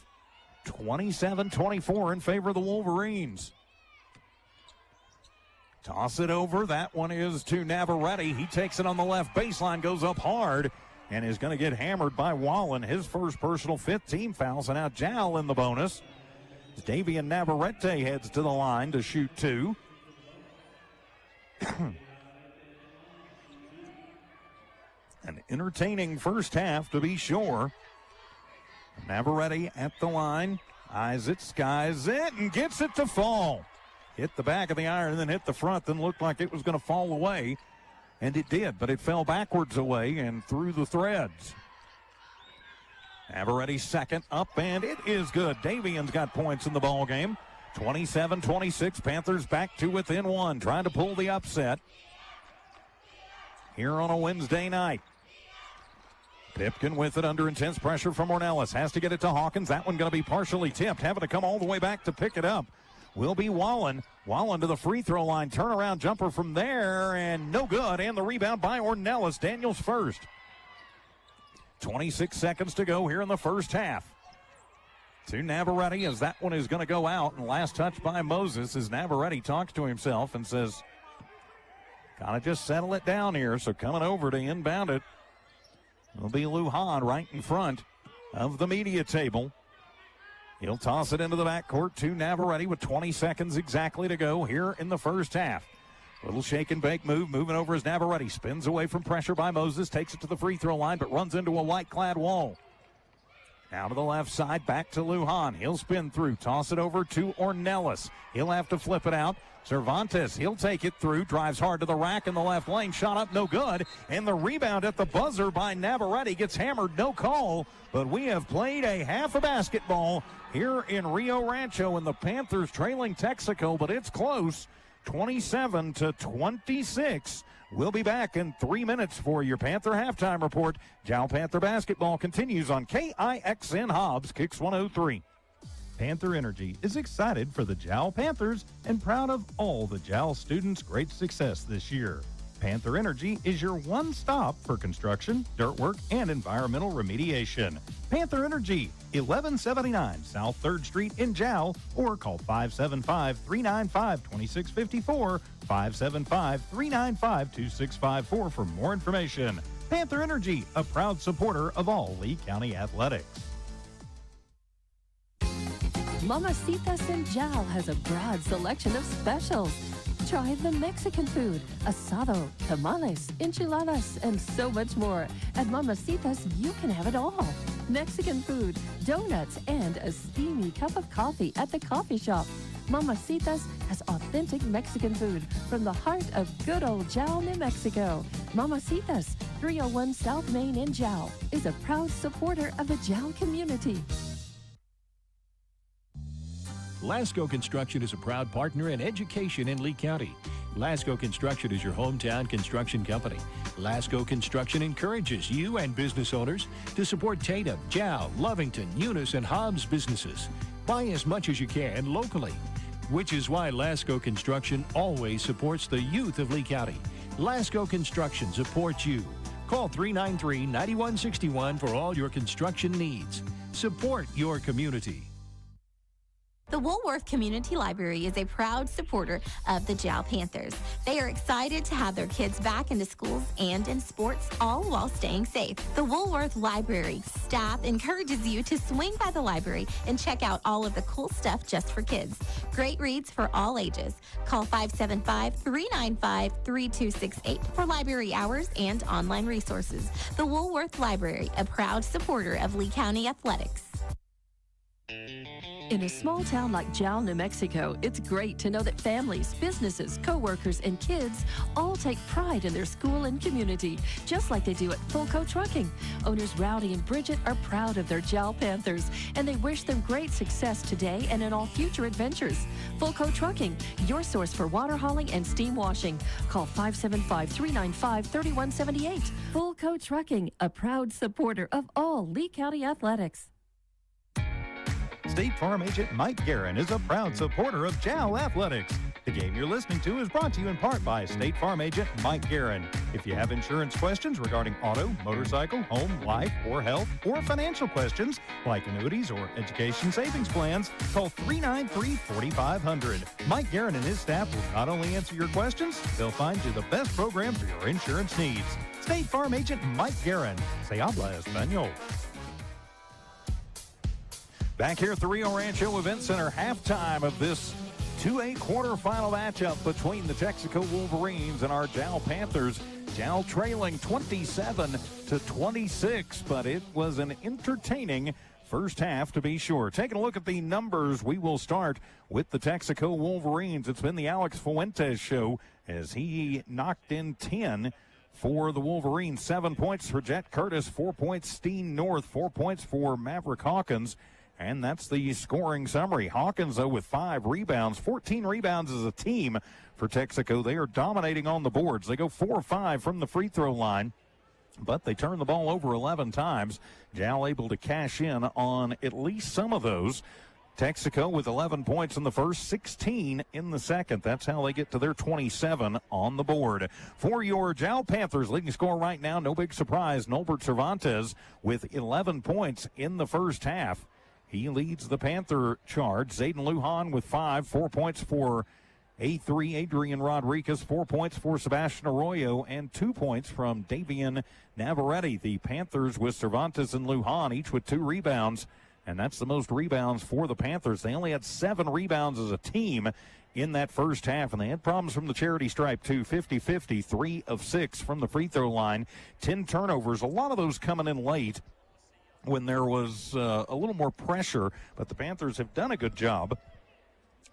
Speaker 4: 27-24 in favor of the Wolverines. Toss it over. That one is to Navarrete. He takes it on the left baseline, goes up hard, and is going to get hammered by Wallen. His first personal, 5th team foul. So now Jal in the bonus. Davian Navarrete heads to the line to shoot 2. An entertaining first half, to be sure. Navarrete at the line, eyes it, skies it, and gets it to fall. Hit the back of the iron and then hit the front, then looked like it was going to fall away. And it did, but it fell backwards away and through the threads. Navarrete second up, and it is good. Davian's got points in the ball game. 27-26, Panthers back to within 1, trying to pull the upset here on a Wednesday night. Pipkin with it under intense pressure from Ornelas. Has to get it to Hawkins. That one going to be partially tipped. Having to come all the way back to pick it up will be Wallen. Wallen to the free throw line. Turnaround jumper from there, and no good. And the rebound by Ornelas. Daniels first. 26 seconds to go here in the first half. To Navarrete as that one is going to go out. And last touch by Moses as Navarrete talks to himself and says, gotta just settle it down here. So coming over to inbound it will be Lujan right in front of the media table. He'll toss it into the backcourt to Navarrete with 20 seconds exactly to go here in the first half. Little shake and bake move, moving over as Navarrete spins away from pressure by Moses, takes it to the free throw line, but runs into a white-clad wall. Now to the left side, back to Lujan. He'll spin through, toss it over to Ornelas. He'll have to flip it out. Cervantes, he'll take it through, drives hard to the rack in the left lane, shot up, no good. And the rebound at the buzzer by Navarrete gets hammered, no call. But we have played a half of basketball here in Rio Rancho, and the Panthers trailing Texico, but it's close. 27-26. We'll be back in 3 minutes for your Panther halftime report. Jal Panther basketball continues on KIXN Hobbs, Kicks 103.
Speaker 5: Panther Energy is excited for the Jal Panthers and proud of all the Jal students' great success this year. Panther Energy is your one stop for construction, dirt work, and environmental remediation. Panther Energy, 1179 South 3rd Street in Jal, or call 575-395-2654, 575-395-2654 for more information. Panther Energy, a proud supporter of all Lee County athletics.
Speaker 1: Mamacitas in Jal has a broad selection of specials. Try the Mexican food, asado, tamales, enchiladas, and so much more. At Mamacitas, you can have it all. Mexican food, donuts, and a steamy cup of coffee at the coffee shop. Mamacitas has authentic Mexican food from the heart of good old Jal, New Mexico. Mamacitas, 301 South Main in Jal, is a proud supporter of the Jal community.
Speaker 2: Lasco Construction is a proud partner in education in Lee County. Lasco Construction is your hometown construction company. Lasco Construction encourages you and business owners to support Tatum, Jal, Lovington, Eunice, and Hobbs businesses. Buy as much as you can locally, which is why Lasco Construction always supports the youth of Lee County. Lasco Construction supports you. Call 393-9161 for all your construction needs. Support your community.
Speaker 3: The Woolworth Community Library is a proud supporter of the Jal Panthers. They are excited to have their kids back into schools and in sports, all while staying safe. The Woolworth Library staff encourages you to swing by the library and check out all of the cool stuff just for kids. Great reads for all ages. Call 575-395-3268 for library hours and online resources. The Woolworth Library, a proud supporter of Lee County athletics.
Speaker 1: In a small town like Jal, New Mexico, it's great to know that families, businesses, co-workers, and kids all take pride in their school and community, just like they do at Fulco Trucking. Owners Rowdy and Bridget are proud of their Jal Panthers, and they wish them great success today and in all future adventures. Fulco Trucking, your source for water hauling and steam washing. Call 575-395-3178. Fulco Trucking, a proud supporter of all Lee County athletics.
Speaker 5: State Farm agent Mike Guerin is a proud supporter of Jal Athletics. The game you're listening to is brought to you in part by State Farm agent Mike Guerin. If you have insurance questions regarding auto, motorcycle, home, life, or health, or financial questions like annuities or education savings plans, call 393-4500. Mike Guerin and his staff will not only answer your questions, they'll find you the best program for your insurance needs. State Farm agent Mike Guerin. Se habla español.
Speaker 4: Back here at the Rio Rancho Event Center, halftime of this 2A quarterfinal matchup between the Texico Wolverines and our Jal Panthers. Jal trailing 27-26, but it was an entertaining first half to be sure. Taking a look at the numbers, we will start with the Texico Wolverines. It's been the Alex Fuentes show as he knocked in 10 for the Wolverines. 7 points for Jet Curtis, 4 points Steen North, 4 points for Maverick Hawkins. And that's the scoring summary. Hawkins, though, with 5 rebounds, 14 rebounds as a team for Texico. They are dominating on the boards. They go 4-5 from the free throw line, but they turn the ball over 11 times. Jal able to cash in on at least some of those. Texico with 11 points in the first, 16 in the second. That's how they get to their 27 on the board. For your Jal Panthers, leading scorer right now, no big surprise, Noalmark Cervantes with 11 points in the first half. He leads the Panther charge. Zayden Lujan with 5, 4 points for A3 Adrian Rodriguez, 4 points for Sebastian Arroyo, and 2 points from Davian Navarrete. The Panthers with Cervantes and Lujan, each with 2 rebounds, and that's the most rebounds for the Panthers. They only had 7 rebounds as a team in that first half, and they had problems from the charity stripe too. 50-50, 3 of 6 from the free throw line, 10 turnovers, a lot of those coming in late when there was a little more pressure, but the Panthers have done a good job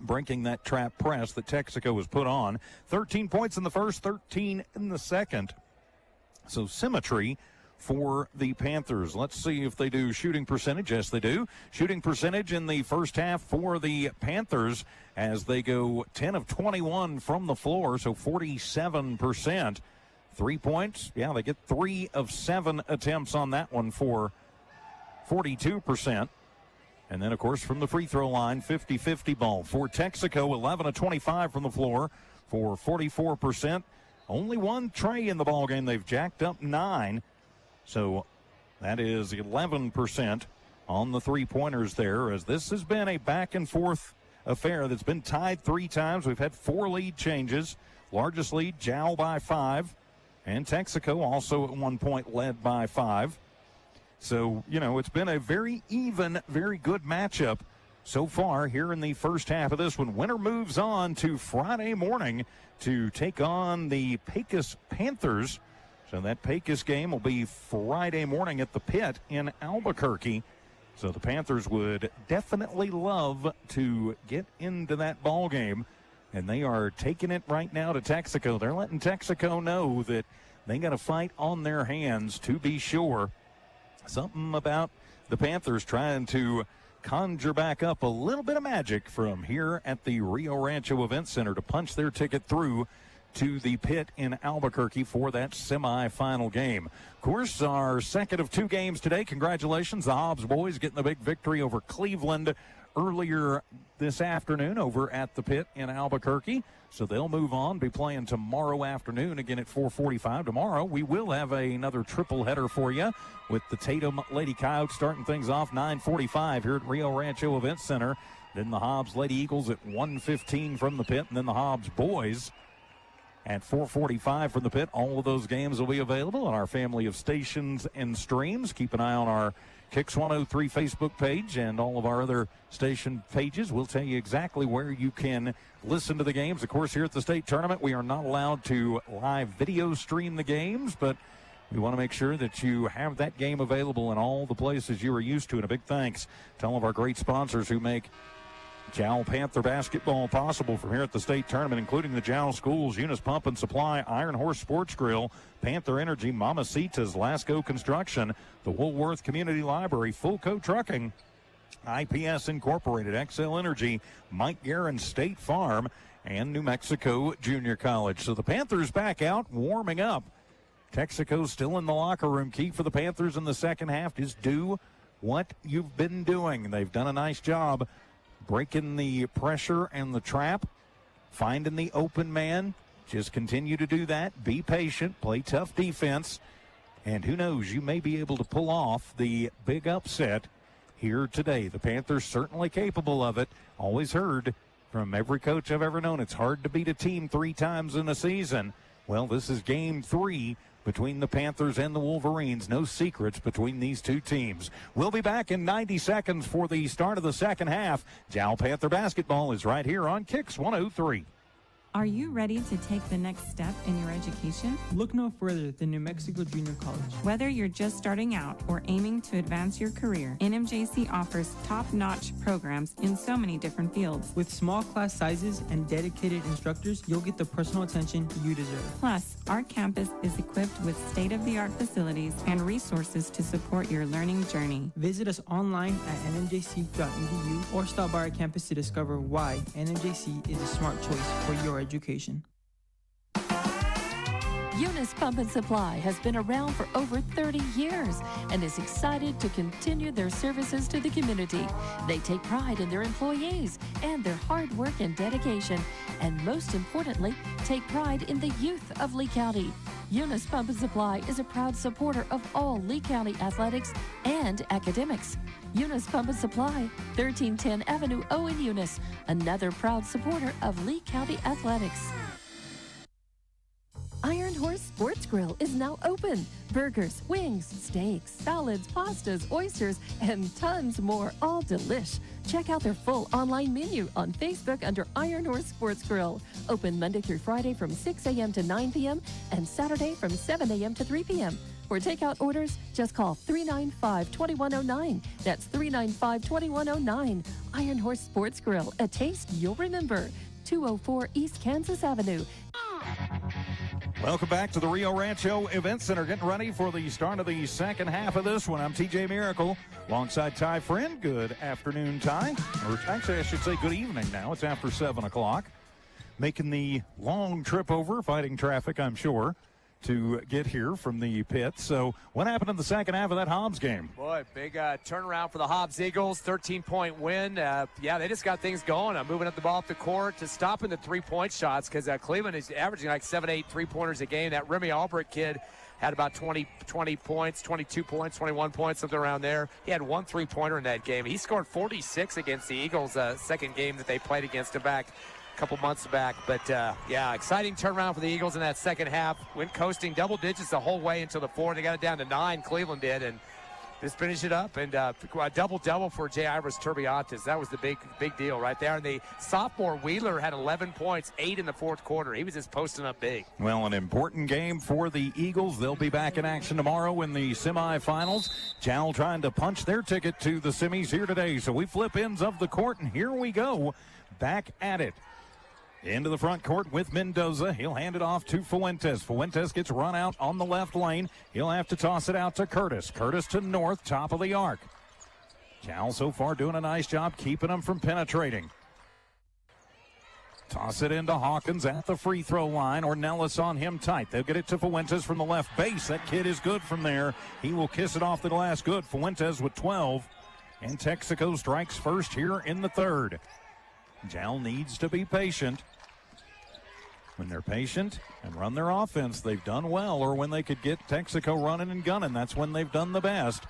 Speaker 4: breaking that trap press that Texico has put on. 13 points in the first, 13 in the second. So symmetry for the Panthers. Let's see if they do shooting percentage. Yes, they do. Shooting percentage in the first half for the Panthers as they go 10 of 21 from the floor, so 47%. 3 points, yeah, they get 3 of 7 attempts on that one for 42%. And then, of course, from the free throw line, 50-50 ball. For Texico, 11 of 25 from the floor for 44%. Only one tray in the ball game. They've jacked up 9. So that is 11% on the three-pointers there, as this has been a back-and-forth affair that's been tied 3 times. We've had 4 lead changes. Largest lead, Jal by 5. And Texico also at 1 point led by 5. So, you know, it's been a very even, very good matchup so far here in the first half of this one. Winner moves on to Friday morning to take on the Pecos Panthers. So that Pecos game will be Friday morning at the Pit in Albuquerque. So the Panthers would definitely love to get into that ball game. And they are taking it right now to Texico. They're letting Texico know that they got a fight on their hands, to be sure. Something about the Panthers trying to conjure back up a little bit of magic from here at the Rio Rancho Event Center to punch their ticket through to the Pit in Albuquerque for that semifinal game. Of course, our second of 2 games today. Congratulations, the Hobbs boys getting the big victory over Cleveland earlier this afternoon over at the Pit in Albuquerque. So they'll move on, be playing tomorrow afternoon again at 4:45. Tomorrow we will have another triple header for you with the Tatum Lady Coyotes starting things off 9:45 here at Rio Rancho Event Center. Then the Hobbs Lady Eagles at 1:15 from the Pit, and then the Hobbs boys at 4:45 from the Pit. All of those games will be available on our family of stations and streams. Keep an eye on our Kicks 103 Facebook page and all of our other station pages. We'll tell you exactly where you can listen to the games. Of course, here at the state tournament, we are not allowed to live video stream the games, but we want to make sure that you have that game available in all the places you are used to. And a big thanks to all of our great sponsors who make Jal Panther basketball possible from here at the state tournament, including the Jal Schools, Eunice Pump and Supply, Iron Horse Sports Grill, Panther Energy, Mamacita's, Lasco Construction, the Woolworth Community Library, Fulco Trucking, IPS Incorporated, XL Energy, Mike Guerin State Farm, and New Mexico Junior College. So the Panthers back out, warming up. Texico still in the locker room. Key for the Panthers in the second half is do what you've been doing. They've done a nice job breaking the pressure and the trap, finding the open man. Just continue to do that. Be patient, play tough defense, and who knows, you may be able to pull off the big upset here today. The Panthers certainly capable of it. Always heard from every coach I've ever known, it's hard to beat a team 3 times in a season. Well, this is game 3 between the Panthers and the Wolverines. No secrets between these two teams. We'll be back in 90 seconds for the start of the second half. Jal Panther basketball is right here on Kicks 103.
Speaker 6: Are you ready to take the next step in your education?
Speaker 7: Look no further than New Mexico Junior College.
Speaker 6: Whether you're just starting out or aiming to advance your career, NMJC offers top-notch programs in so many different fields.
Speaker 7: With small class sizes and dedicated instructors, you'll get the personal attention you deserve.
Speaker 6: Plus, our campus is equipped with state-of-the-art facilities and resources to support your learning journey.
Speaker 7: Visit us online at nmjc.edu or stop by our campus to discover why NMJC is a smart choice for your education.
Speaker 1: Eunice Pump and Supply has been around for over 30 years and is excited to continue their services to the community. They take pride in their employees and their hard work and dedication, and most importantly, take pride in the youth of Lee County. Eunice Pump and Supply is a proud supporter of all Lee County athletics and academics. Eunice Pump and Supply, 1310 Avenue O in Eunice, another proud supporter of Lee County athletics. Iron Horse Sports Grill is now open. Burgers, wings, steaks, salads, pastas, oysters, and tons more, all delish. Check out their full online menu on Facebook under Iron Horse Sports Grill. Open Monday through Friday from 6 a.m. to 9 p.m. and Saturday from 7 a.m. to 3 p.m. For takeout orders, just call 395-2109. That's 395-2109. Iron Horse Sports Grill, a taste you'll remember. 204 East Kansas Avenue.
Speaker 4: Welcome back to the Rio Rancho Event Center. Getting ready for the start of the second half of this one. I'm TJ Miracle alongside Ty Friend. Good afternoon, Ty. Or actually, I should say good evening now. It's after 7 o'clock. Making the long trip over, fighting traffic, I'm sure, to get here from the pit. So what happened in the second half of that Hobbs game?
Speaker 8: Boy, big turnaround for the Hobbs Eagles, 13-point win. They just got things going. Moving up the ball up the court to stopping the three-point shots because Cleveland is averaging like 7-8 three-pointers a game. That Remy Albrecht kid had about 20 points, 22 points, 21 points, something around there. He had one three-pointer in that game. He scored 46 against the Eagles, second game that they played against him back a couple months back. But, exciting turnaround for the Eagles in that second half. Went coasting double digits the whole way until the fourth. They got it down to 9, Cleveland did, and just finished it up. And a double-double for J. Iris Turbiantes. That was the big deal right there. And the sophomore Wheeler had 11 points, 8 in the fourth quarter. He was just posting up big.
Speaker 4: Well, an important game for the Eagles. They'll be back in action tomorrow in the semifinals. Jal trying to punch their ticket to the semis here today. So we flip ends of the court, and here we go. Back at it. Into the front court with Mendoza. He'll hand it off to Fuentes. Fuentes gets run out on the left lane. He'll have to toss it out to Curtis. Curtis to North, top of the arc. Jal so far doing a nice job keeping them from penetrating. Toss it into Hawkins at the free throw line. Ornelas on him tight. They'll get it to Fuentes from the left base. That kid is good from there. He will kiss it off the glass good. Fuentes with 12. And Texico strikes first here in the third. Jal needs to be patient. When they're patient and run their offense, they've done well. Or when they could get Texico running and gunning, that's when they've done the best.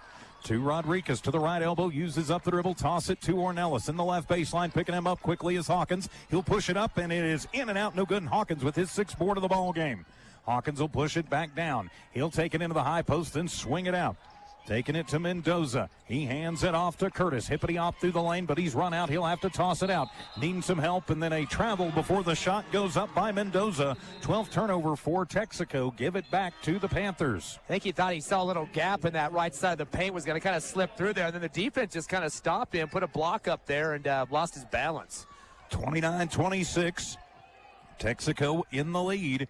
Speaker 4: To Rodriguez to the right elbow, uses up the dribble, toss it to Ornelas in the left baseline, picking him up quickly is Hawkins. He'll push it up, and it is in and out, no good. And Hawkins with his 6th board of the ball game. Hawkins will push it back down. He'll take it into the high post, then swing it out. Taking it to Mendoza. He hands it off to Curtis. Hippity-hop through the lane, but he's run out. He'll have to toss it out. Needing some help, and then a travel before the shot goes up by Mendoza. 12th turnover for Texico. Give it back to the Panthers.
Speaker 8: I think he thought he saw a little gap in that right side of the paint, was going to kind of slip through there, and then the defense just kind of stopped him, put a block up there, and lost his balance.
Speaker 4: 29-26. Texico in the lead.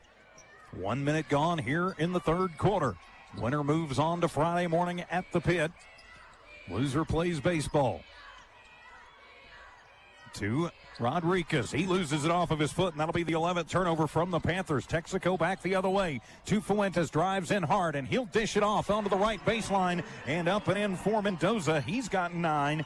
Speaker 4: 1 minute gone here in the third quarter. Winner moves on to Friday morning at the pit. Loser plays baseball. To Rodriguez. He loses it off of his foot, and that'll be the 11th turnover from the Panthers. Texico back the other way. To Fuentes, drives in hard, and he'll dish it off onto the right baseline and up and in for Mendoza. He's got 9.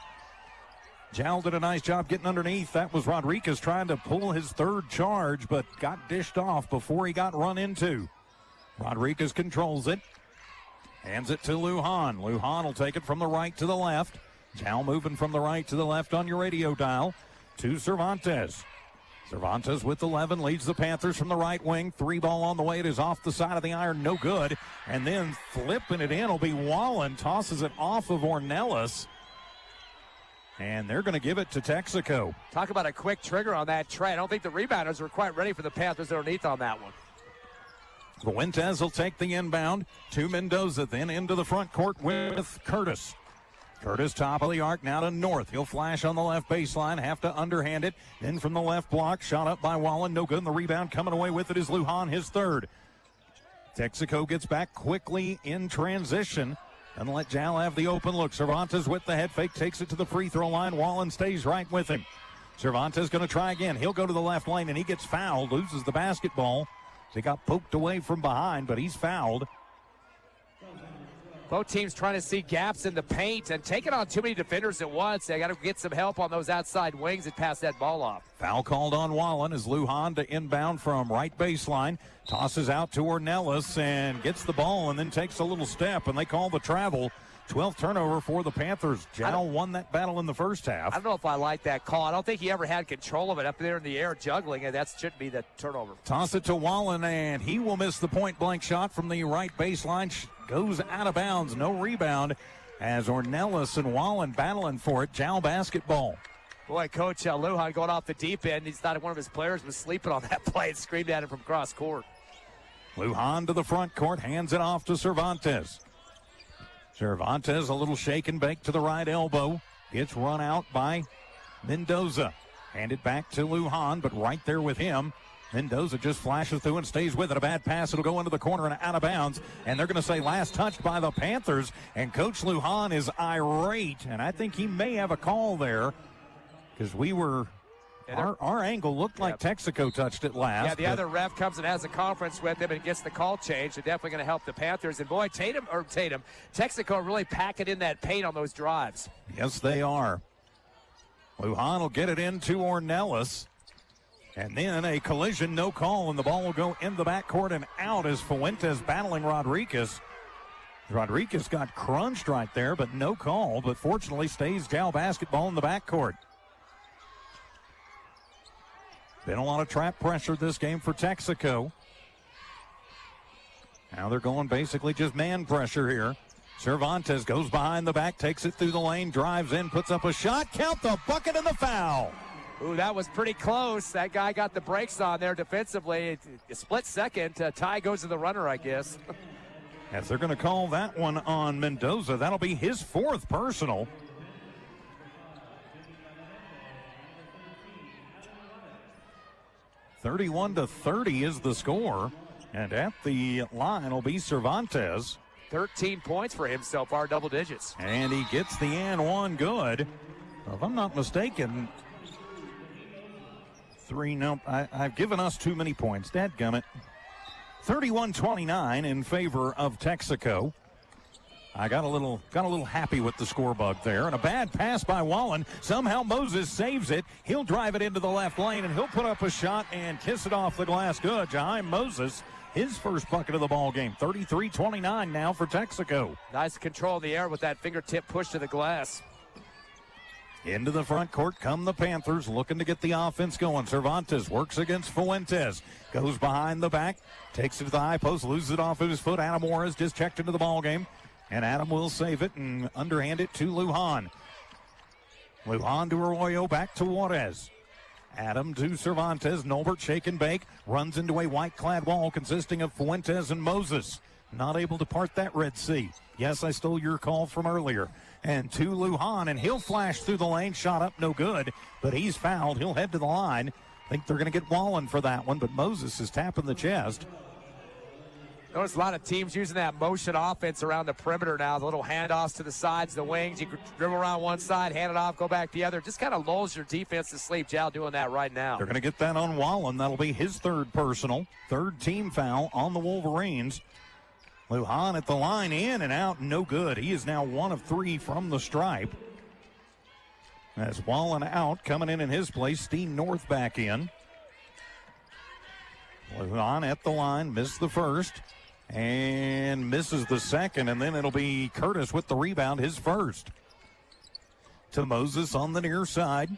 Speaker 4: Jal did a nice job getting underneath. That was Rodriguez trying to pull his third charge, but got dished off before he got run into. Rodriguez controls it. Hands it to Lujan. Lujan will take it from the right to the left. Jal moving from the right to the left on your radio dial. To Cervantes. Cervantes with 11 leads the Panthers from the right wing. 3 ball on the way. It is off the side of the iron. No good. And then flipping it in will be Wallen. Tosses it off of Ornelas. And they're going to give it to Texico.
Speaker 8: Talk about a quick trigger on that tray. I don't think the rebounders were quite ready for the Panthers underneath on that one.
Speaker 4: Fuentes will take the inbound to Mendoza, then into the front court with Curtis. Curtis top of the arc, now to North. He'll flash on the left baseline, have to underhand it. Then from the left block, shot up by Wallen. No good, and the rebound coming away with it is Lujan, his third. Texico gets back quickly in transition and let Jal have the open look. Cervantes with the head fake, takes it to the free throw line. Wallen stays right with him. Cervantes going to try again. He'll go to the left lane, and he gets fouled, loses the basketball. He got poked away from behind, but he's fouled.
Speaker 8: Both teams trying to see gaps in the paint and taking on too many defenders at once. They got to get some help on those outside wings and pass that ball off.
Speaker 4: Foul called on Wallen as Lujan to inbound from right baseline. Tosses out to Ornelas and gets the ball and then takes a little step, and they call the travel. 12th turnover for the Panthers. Jal won that battle in the first half.
Speaker 8: I don't know if I like that call. I don't think he ever had control of it up there in the air juggling, and that shouldn't be the turnover.
Speaker 4: Toss it to Wallen, and he will miss the point-blank shot from the right baseline. Goes out of bounds. No rebound as Ornelas and Wallen battling for it. Jal basketball.
Speaker 8: Boy, Coach Lujan going off the deep end. He thought one of his players was sleeping on that play and screamed at him from cross court.
Speaker 4: Lujan to the front court, hands it off to Cervantes. Cervantes, a little shake and bake to the right elbow. Gets run out by Mendoza. Handed back to Lujan, but right there with him Mendoza just flashes through and stays with it. A bad pass. It'll go into the corner and out of bounds. And they're going to say last touched by the Panthers. And Coach Lujan is irate. And I think he may have a call there because we were our angle looked like Texico touched it last.
Speaker 8: Yeah, the other ref comes and has a conference with him and gets the call changed. They're definitely going to help the Panthers. And boy, Texico really packing in that paint on those drives.
Speaker 4: Yes, they are. Lujan will get it into Ornelas. And then a collision, no call, and the ball will go in the backcourt and out as Fuentes battling Rodriguez. Rodriguez got crunched right there, but no call, but fortunately stays Jal Basketball in the backcourt. Been a lot of trap pressure this game for Texico. Now they're going basically just man pressure here. Cervantes goes behind the back, takes it through the lane, drives in, puts up a shot, count the bucket and the foul.
Speaker 8: Ooh, that was pretty close. That guy got the brakes on there defensively. A split second. Ty goes to the runner, I guess.
Speaker 4: As they're going to call that one on Mendoza. That'll be his fourth personal. (31-30) is the score. And at the line will be Cervantes.
Speaker 8: 13 points for him so far, double digits.
Speaker 4: And he gets the and one good. If I'm not mistaken, I've given us too many points. Dadgummit. 31-29 in favor of Texico. I got a little happy with the score bug there. And a bad pass by Wallen. Somehow Moses saves it. He'll drive it into the left lane, and he'll put up a shot and kiss it off the glass good. Jaheim Moses, his first bucket of the ball game. 33-29 now for Texico.
Speaker 8: Nice control in the air with that fingertip push to the glass.
Speaker 4: Into the front court come the Panthers, looking to get the offense going. Cervantes works against Fuentes, goes behind the back, takes it to the high post, loses it off of his foot. Adam Morris just checked into the ball game, and Adam will save it and underhand it to Lujan. Lujan to Arroyo, back to Juarez. Adam to Cervantes. Norbert shake and bake, runs into a white-clad wall consisting of Fuentes and Moses. Not able to part that Red Sea. Yes, I stole your call from earlier. And to Lujan, and he'll flash through the lane. Shot up, no good, but he's fouled. He'll head to the line. I think they're going to get Wallen for that one, but Moses is tapping the chest.
Speaker 8: Notice a lot of teams using that motion offense around the perimeter now. The little handoffs to the sides, the wings. You dribble around one side, hand it off, go back the other. Just kind of lulls your defense to sleep. Jal doing that right now.
Speaker 4: They're going to get that on Wallen. That'll be his third personal. Third team foul on the Wolverines. Lujan at the line, in and out, no good. He is now 1 of 3 from the stripe. As Wallen out, coming in his place, Steen North back in. Lujan at the line, missed the first and misses the second, and then it'll be Curtis with the rebound, his first. To Moses on the near side.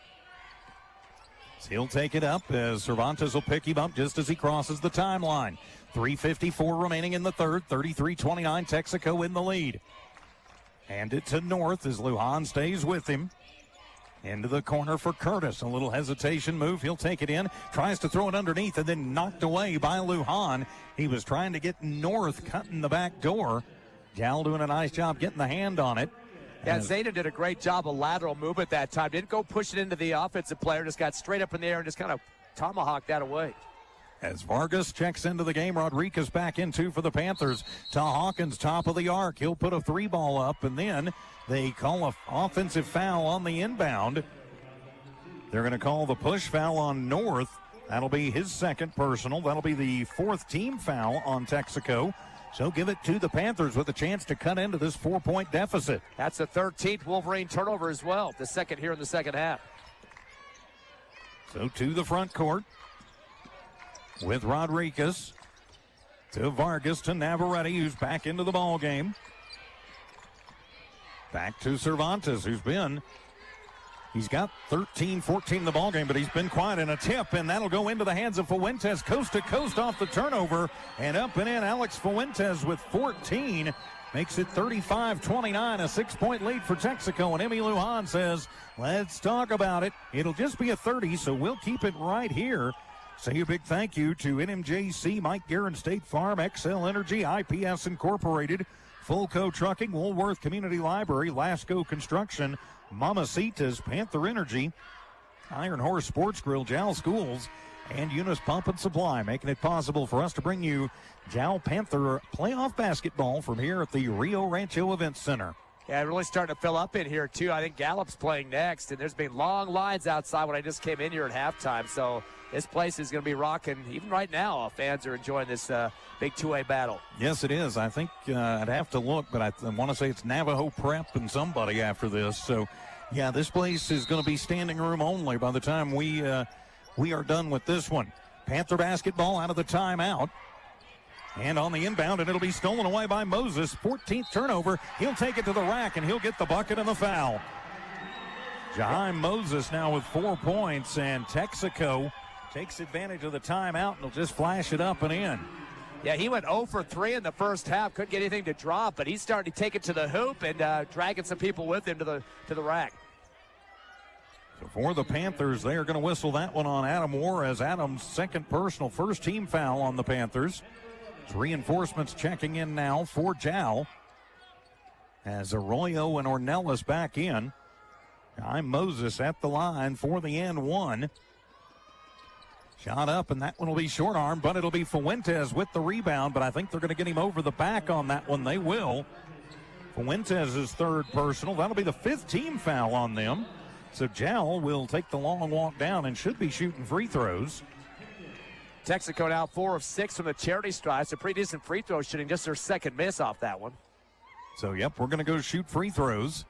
Speaker 4: He'll take it up as Cervantes will pick him up just as he crosses the timeline. 3:54 remaining in the third. 33-29, Texico in the lead. Hand it to North as Lujan stays with him. Into the corner for Curtis. A little hesitation move. He'll take it in. Tries to throw it underneath and then knocked away by Lujan. He was trying to get North cutting the back door. Jal doing a nice job getting the hand on it.
Speaker 8: Yeah, Zeta did a great job of lateral movement that time. Didn't go push it into the offensive player. Just got straight up in the air and just kind of tomahawked that away.
Speaker 4: As Vargas checks into the game, Rodriguez back in two for the Panthers. To Hawkins, top of the arc. He'll put a 3-ball up, and then they call an offensive foul on the inbound. They're going to call the push foul on North. That'll be his second personal. That'll be the 4th team foul on Texico. So give it to the Panthers with a chance to cut into this 4-point deficit.
Speaker 8: That's the 13th Wolverine turnover as well. The second here in the second half.
Speaker 4: So to the front court with Rodriguez. To Vargas, to Navarrete, who's back into the ball game. Back to Cervantes, he's got 13-14 in the ball game, but he's been quiet in a tip, and that'll go into the hands of Fuentes, coast to coast off the turnover, and up and in. Alex Fuentes with 14 makes it 35-29, a 6-point lead for Texico, and Emmy Lujan says, let's talk about it. It'll just be a 30, so we'll keep it right here. Say a big thank you to NMJC, Mike Guerin, State Farm, XL Energy, IPS Incorporated, Fulco Trucking, Woolworth Community Library, Lasco Construction, Mamacitas, Panther Energy, Iron Horse Sports Grill, Jal Schools, and Eunice Pump and Supply, making it possible for us to bring you Jal Panther playoff basketball from here at the Rio Rancho Events Center.
Speaker 8: Yeah, really starting to fill up in here, too. I think Gallup's playing next, and there's been long lines outside when I just came in here at halftime. So this place is going to be rocking. Even right now, fans are enjoying this big 2A battle.
Speaker 4: Yes, it is. I think I'd have to look, but I want to say it's Navajo Prep and somebody after this. So, yeah, this place is going to be standing room only by the time we are done with this one. Panther basketball out of the timeout. And on the inbound, and it'll be stolen away by Moses. 14th turnover. He'll take it to the rack, and he'll get the bucket and the foul. Jaheim Moses now with 4 points, and Texico takes advantage of the timeout, and he'll just flash it up and in.
Speaker 8: Yeah, he went 0 for 3 in the first half. Couldn't get anything to drop, but he's starting to take it to the hoop and dragging some people with him to the rack.
Speaker 4: So for the Panthers, they are going to whistle that one on Adam Juarez. Adam's second personal, first team foul on the Panthers. Reinforcements checking in now for Jal as Arroyo and Ornelas back in. I'm Moses at the line for the and one. Shot up, and that one will be short arm, but it'll be Fuentes with the rebound, but I think they're going to get him over the back on that one. They will. Fuentes' third personal. That'll be the fifth team foul on them. So Jal will take the long walk down and should be shooting free throws.
Speaker 8: Texico now 4 of 6 from the charity stripe. So pretty decent free throw shooting, just their second miss off that one.
Speaker 4: So, yep, we're going to go shoot free throws.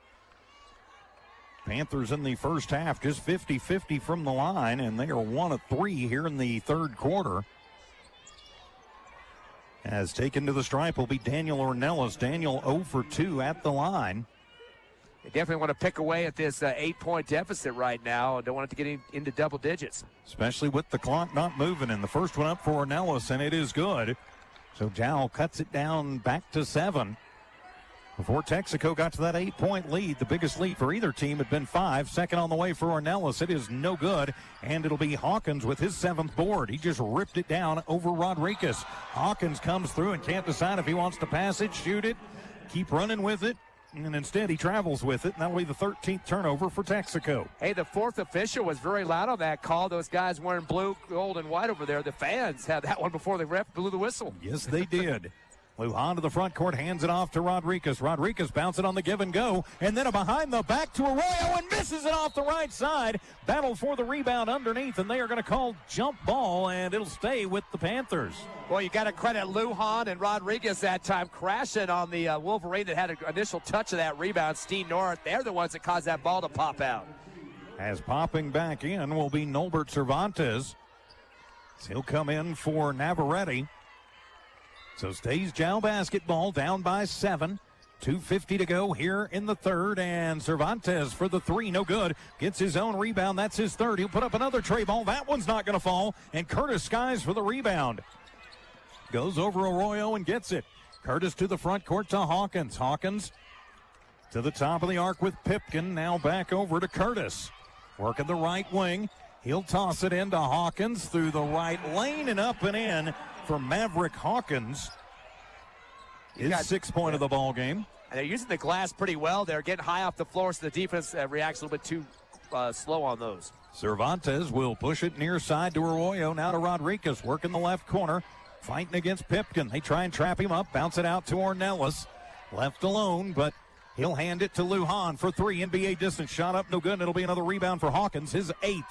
Speaker 4: Panthers in the first half just 50-50 from the line, and they are 1 of 3 here in the third quarter. As taken to the stripe will be Daniel Ornelas. Daniel 0 for 2 at the line.
Speaker 8: They definitely want to pick away at this 8-point deficit right now. Don't want it to get into double digits.
Speaker 4: Especially with the clock not moving. And the first one up for Ornelas, and it is good. So Jal cuts it down back to 7. Before Texico got to that 8-point lead, the biggest lead for either team had been 5. Second on the way for Ornelas. It is no good, and it'll be Hawkins with his 7th board. He just ripped it down over Rodriguez. Hawkins comes through and can't decide if he wants to pass it, shoot it, keep running with it. And instead, he travels with it, and that'll be the 13th turnover for Texico.
Speaker 8: Hey, the fourth official was very loud on that call. Those guys wearing blue, gold, and white over there, the fans had that one before the ref blew the whistle.
Speaker 4: Yes, they did. Lujan to the front court, hands it off to Rodriguez. Rodriguez bouncing on the give and go, and then a behind the back to Arroyo, and misses it off the right side. Battle for the rebound underneath, and they are going to call jump ball, and it'll stay with the Panthers.
Speaker 8: Well, you got to credit Lujan and Rodriguez that time, crashing on the Wolverine that had an initial touch of that rebound. Steen North, they're the ones that caused that ball to pop out.
Speaker 4: As popping back in will be Nolbert Cervantes. He'll come in for Navarrete. So stays Jal basketball down by 7. 2:50 to go here in the third, and Cervantes for the 3, no good. Gets his own rebound, that's his third. He'll put up another tray ball, that one's not going to fall, and Curtis Skies for the rebound. Goes over Arroyo and gets it. Curtis to the front court to Hawkins. Hawkins to the top of the arc with Pipkin, now back over to Curtis. Working the right wing, he'll toss it into Hawkins through the right lane and up and in. For Maverick Hawkins, his 6th point of the ball game.
Speaker 8: And they're using the glass pretty well. They're getting high off the floor, so the defense reacts a little bit too slow on those.
Speaker 4: Cervantes will push it near side to Arroyo. Now to Rodriguez, working the left corner, fighting against Pipkin. They try and trap him up, bounce it out to Ornelas. Left alone, but he'll hand it to Lujan for 3. NBA distance shot up, no good, and it'll be another rebound for Hawkins, his 8th.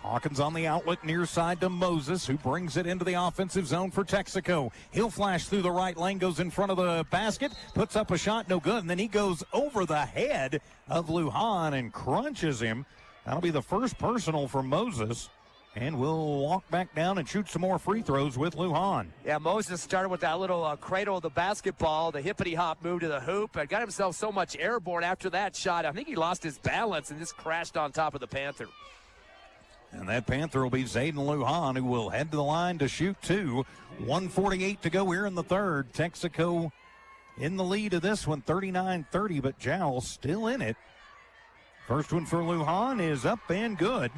Speaker 4: Hawkins on the outlet near side to Moses, who brings it into the offensive zone for Texico. He'll flash through the right lane, goes in front of the basket, puts up a shot, no good, and then he goes over the head of Lujan and crunches him. That'll be the first personal for Moses, and we'll walk back down and shoot some more free throws with Lujan.
Speaker 8: Yeah, Moses started with that little cradle of the basketball, the hippity-hop move to the hoop, and got himself so much airborne after that shot. I think he lost his balance and just crashed on top of the Panther.
Speaker 4: And that Panther will be Zayden Lujan, who will head to the line to shoot 2. 1:48 to go here in the third. Texico in the lead of this one, 39-30, but Jal still in it. First one for Lujan is up and good.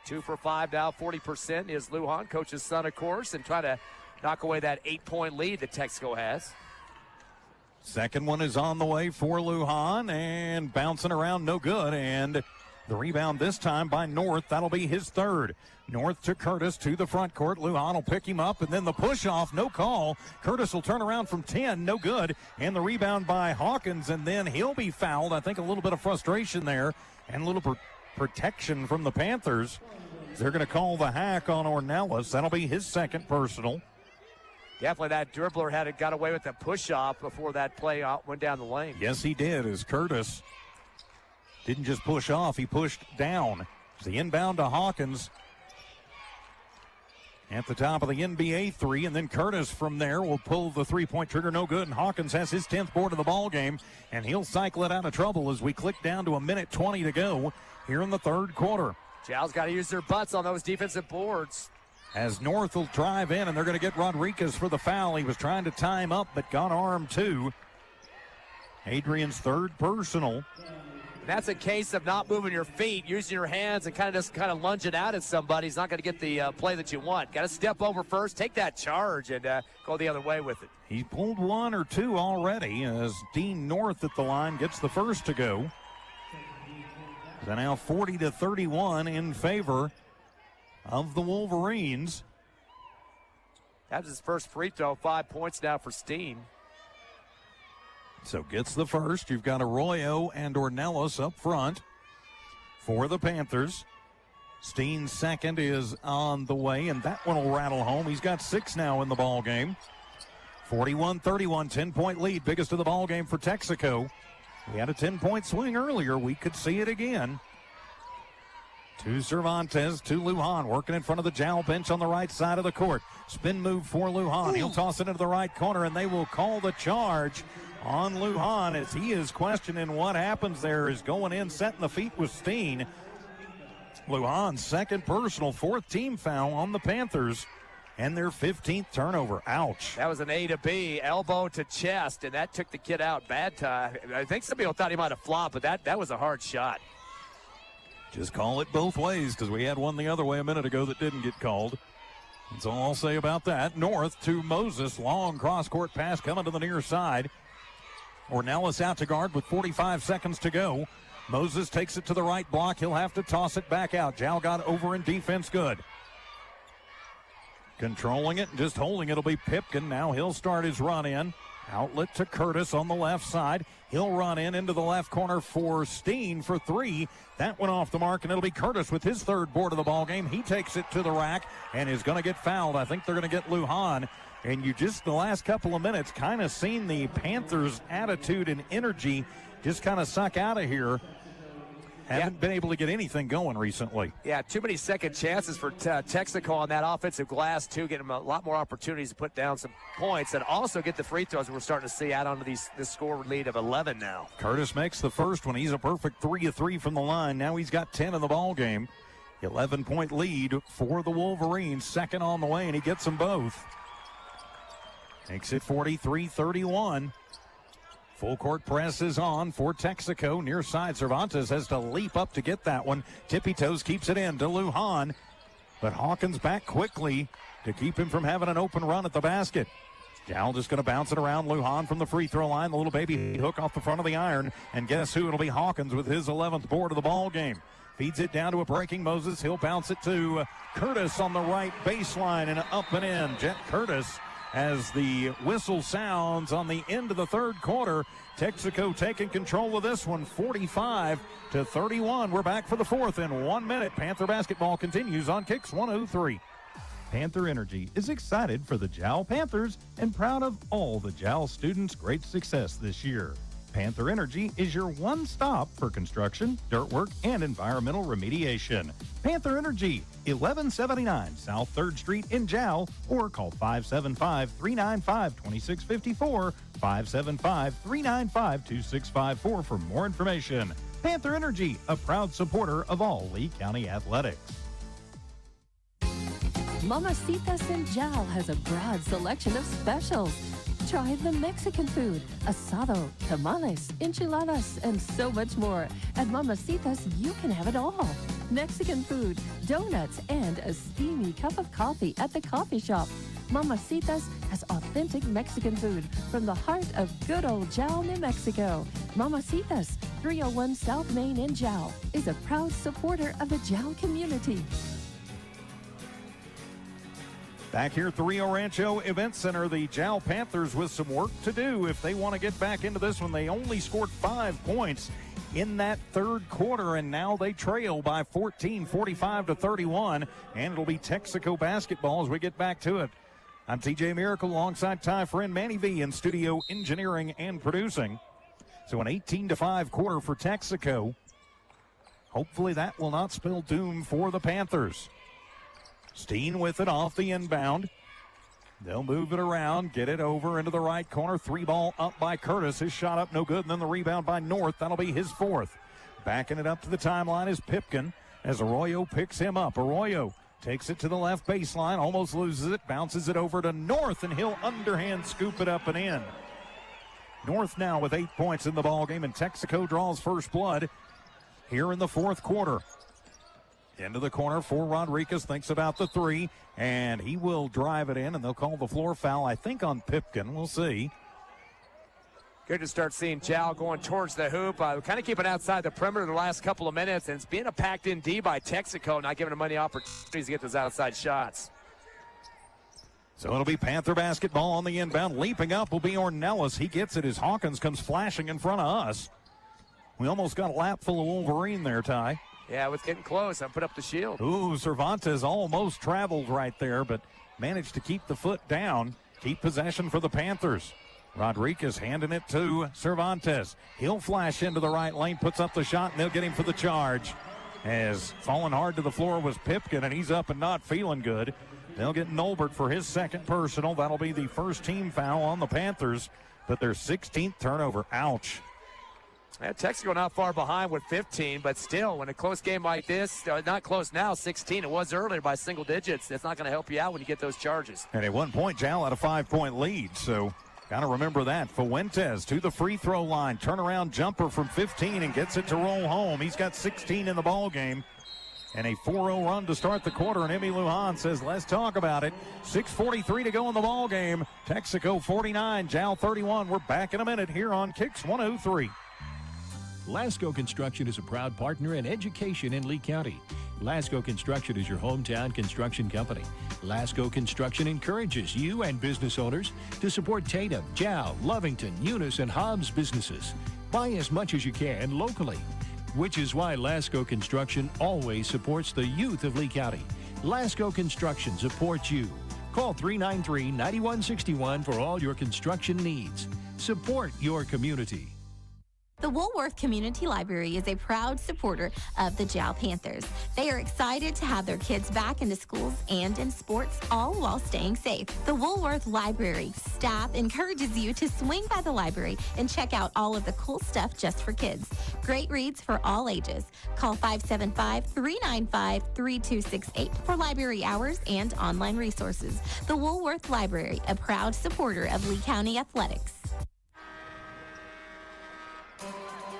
Speaker 8: 2 for 5 now, 40% is Lujan, coach's son, of course, and trying to knock away that 8-point lead that Texico has.
Speaker 4: Second one is on the way for Lujan, and bouncing around, no good, and The rebound this time by North. That'll be his third. North to Curtis to the front court. Lujan will pick him up, and then the push-off, no call. Curtis will turn around from 10, no good. And the rebound by Hawkins, and then he'll be fouled. I think a little bit of frustration there and a little protection from the Panthers. They're going to call the hack on Ornelas. That'll be his second personal.
Speaker 8: Definitely that dribbler got away with the push-off before that play went down the lane.
Speaker 4: Yes, he did, as Curtis didn't just push off, he pushed down. It's the inbound to Hawkins at the top of the NBA three, and then Curtis from there will pull the three-point trigger, no good, and Hawkins has his 10th board of the ball game, and he'll cycle it out of trouble as we click down to 1:20 to go here in the third quarter.
Speaker 8: Jal's got to use their butts on those defensive boards.
Speaker 4: As North will drive in, and they're going to get Rodriguez for the foul. He was trying to time up, but got armed too. Adrian's third personal.
Speaker 8: That's a case of not moving your feet, using your hands, and kind of lunging out at somebody. He's not going to get the play that you want. Got to step over first, take that charge, and go the other way with it.
Speaker 4: He pulled one or two already as Dean North at the line gets the first to go. So now 40-31 in favor of the Wolverines.
Speaker 8: That's his first free throw, 5 points now for Steen.
Speaker 4: So gets the first. You've got Arroyo and Ornelas up front for the Panthers. Steen's second is on the way, and that one will rattle home. He's got 6 now in the ball game. 41-31, 10-point lead, biggest of the ball game for Texico. We had a 10-point swing earlier. We could see it again. To Cervantes, to Lujan, working in front of the Jal bench on the right side of the court. Spin move for Lujan. He'll toss it into the right corner, and they will call the charge on Lujan as he is questioning what happens there. Is going in, setting the feet with Steen. Lujan's second personal, 4th team foul on the Panthers, and their 15th turnover. Ouch.
Speaker 8: That was an A to B, elbow to chest, and that took the kid out bad time. I think some people thought he might have flopped, but that was a hard shot.
Speaker 4: Just call it both ways, because we had one the other way a minute ago that didn't get called. That's all I'll say about that. North to Moses. Long cross-court pass coming to the near side. Ornelas out to guard with 45 seconds to go. Moses takes it to the right block. He'll have to toss it back out. Jal got over in defense good. Controlling it and just holding it will be Pipkin. Now he'll start his run in. Outlet to Curtis on the left side. He'll run into the left corner for Steen for 3. That went off the mark, and it'll be Curtis with his third board of the ball game. He takes it to the rack and is going to get fouled. I think they're going to get Lujan. And you just, the last couple of minutes, kind of seen the Panthers' attitude and energy just kind of suck out of here. Haven't been able to get anything going recently.
Speaker 8: Yeah, too many second chances for Texico on that offensive glass, too. Getting a lot more opportunities to put down some points and also get the free throws we're starting to see out onto this score lead of 11 now.
Speaker 4: Curtis makes the first one. He's a perfect 3 of 3 from the line. Now he's got 10 in the ball game. 11-point lead for the Wolverines. Second on the way, and he gets them both. Makes it 43-31. Full court press is on for Texico. Near side, Cervantes has to leap up to get that one. Tippy toes keeps it in to Lujan. But Hawkins back quickly to keep him from having an open run at the basket. Jal just going to bounce it around Lujan from the free throw line. The little baby hook off the front of the iron. And guess who? It'll be Hawkins with his 11th board of the ball game. Feeds it down to a breaking Moses. He'll bounce it to Curtis on the right baseline and up and in. Jet Curtis, as the whistle sounds on the end of the third quarter. Texico taking control of this one, 45-31. We're back for the fourth in 1 minute. Panther basketball continues on Kicks 103.
Speaker 5: Panther Energy is excited for the Jal Panthers and proud of all the Jal students' great success this year. Panther Energy is your one stop for construction, dirt work, and environmental remediation. Panther Energy, 1179 South 3rd Street in Jal, or call 575-395-2654, 575-395-2654 for more information. Panther Energy, a proud supporter of all Lee County athletics.
Speaker 1: Mamacitas in Jal has a broad selection of specials. Try the Mexican food, asado, tamales, enchiladas, and so much more. At Mamacitas, you can have it all. Mexican food, donuts, and a steamy cup of coffee at the coffee shop. Mamacitas has authentic Mexican food from the heart of good old Jal, New Mexico. Mamacitas, 301 South Main in Jal is a proud supporter of the Jal community.
Speaker 4: Back here at the Rio Rancho Event Center, the Jal Panthers with some work to do if they want to get back into this one. They only scored 5 points in that third quarter, and now they trail by 14, 45-31, and it'll be Texico basketball as we get back to it. I'm TJ Miracle alongside Ty friend Manny V in studio engineering and producing. So an 18-5 quarter for Texico. Hopefully that will not spell doom for the Panthers. Steen with it off the inbound. They'll move it around, get it over into the right corner. 3-ball up by Curtis. His shot up no good, and then the rebound by North. That'll be his 4th. Backing it up to the timeline is Pipkin as Arroyo picks him up. Arroyo takes it to the left baseline, almost loses it, bounces it over to North, and he'll underhand scoop it up and in. North now with 8 points in the ballgame, and Texico draws first blood here in the fourth quarter. Into the corner for Rodriguez, thinks about the 3, and he will drive it in, and they'll call the floor foul, I think, on Pipkin. We'll see.
Speaker 8: Good to start seeing Jal going towards the hoop. Kind of keeping outside the perimeter the last couple of minutes, and it's being a packed-in D by Texico, not giving them any opportunities to get those outside shots.
Speaker 4: So it'll be Panther basketball on the inbound. Leaping up will be Ornelas. He gets it as Hawkins comes flashing in front of us. We almost got a lap full of Wolverine there, Ty.
Speaker 8: Yeah, it was getting close. I put up the shield.
Speaker 4: Ooh, Cervantes almost traveled right there, but managed to keep the foot down. Keep possession for the Panthers. Rodriguez handing it to Cervantes. He'll flash into the right lane, puts up the shot, and they'll get him for the charge. As falling hard to the floor was Pipkin, and he's up and not feeling good. They'll get Nolbert for his 2nd personal. That'll be the first team foul on the Panthers, but their 16th turnover. Ouch.
Speaker 8: Yeah, Texico not far behind with 15, but still, when a close game like this, not close now, 16, it was earlier by single digits. That's not going to help you out when you get those charges.
Speaker 4: And at one point, Jal had a 5-point lead, so got to remember that. Fuentes to the free throw line, turnaround jumper from 15 and gets it to roll home. He's got 16 in the ball game. And a 4-0 run to start the quarter, and Emmy Lujan says, let's talk about it. 6:43 to go in the ball game. Texico 49, Jal 31. We're back in a minute here on Kicks 103.
Speaker 2: Lasco Construction is a proud partner in education in Lee County. Lasco Construction is your hometown construction company. Lasco Construction encourages you and business owners to support Tatum, Jal, Lovington, Eunice, and Hobbs businesses. Buy as much as you can locally, which is why Lasco Construction always supports the youth of Lee County. Lasco Construction supports you. Call 393-9161 for all your construction needs. Support your community.
Speaker 3: The Woolworth Community Library is a proud supporter of the Jal Panthers. They are excited to have their kids back into schools and in sports, all while staying safe. The Woolworth Library staff encourages you to swing by the library and check out all of the cool stuff just for kids. Great reads for all ages. Call 575-395-3268 for library hours and online resources. The Woolworth Library, a proud supporter of Lee County Athletics.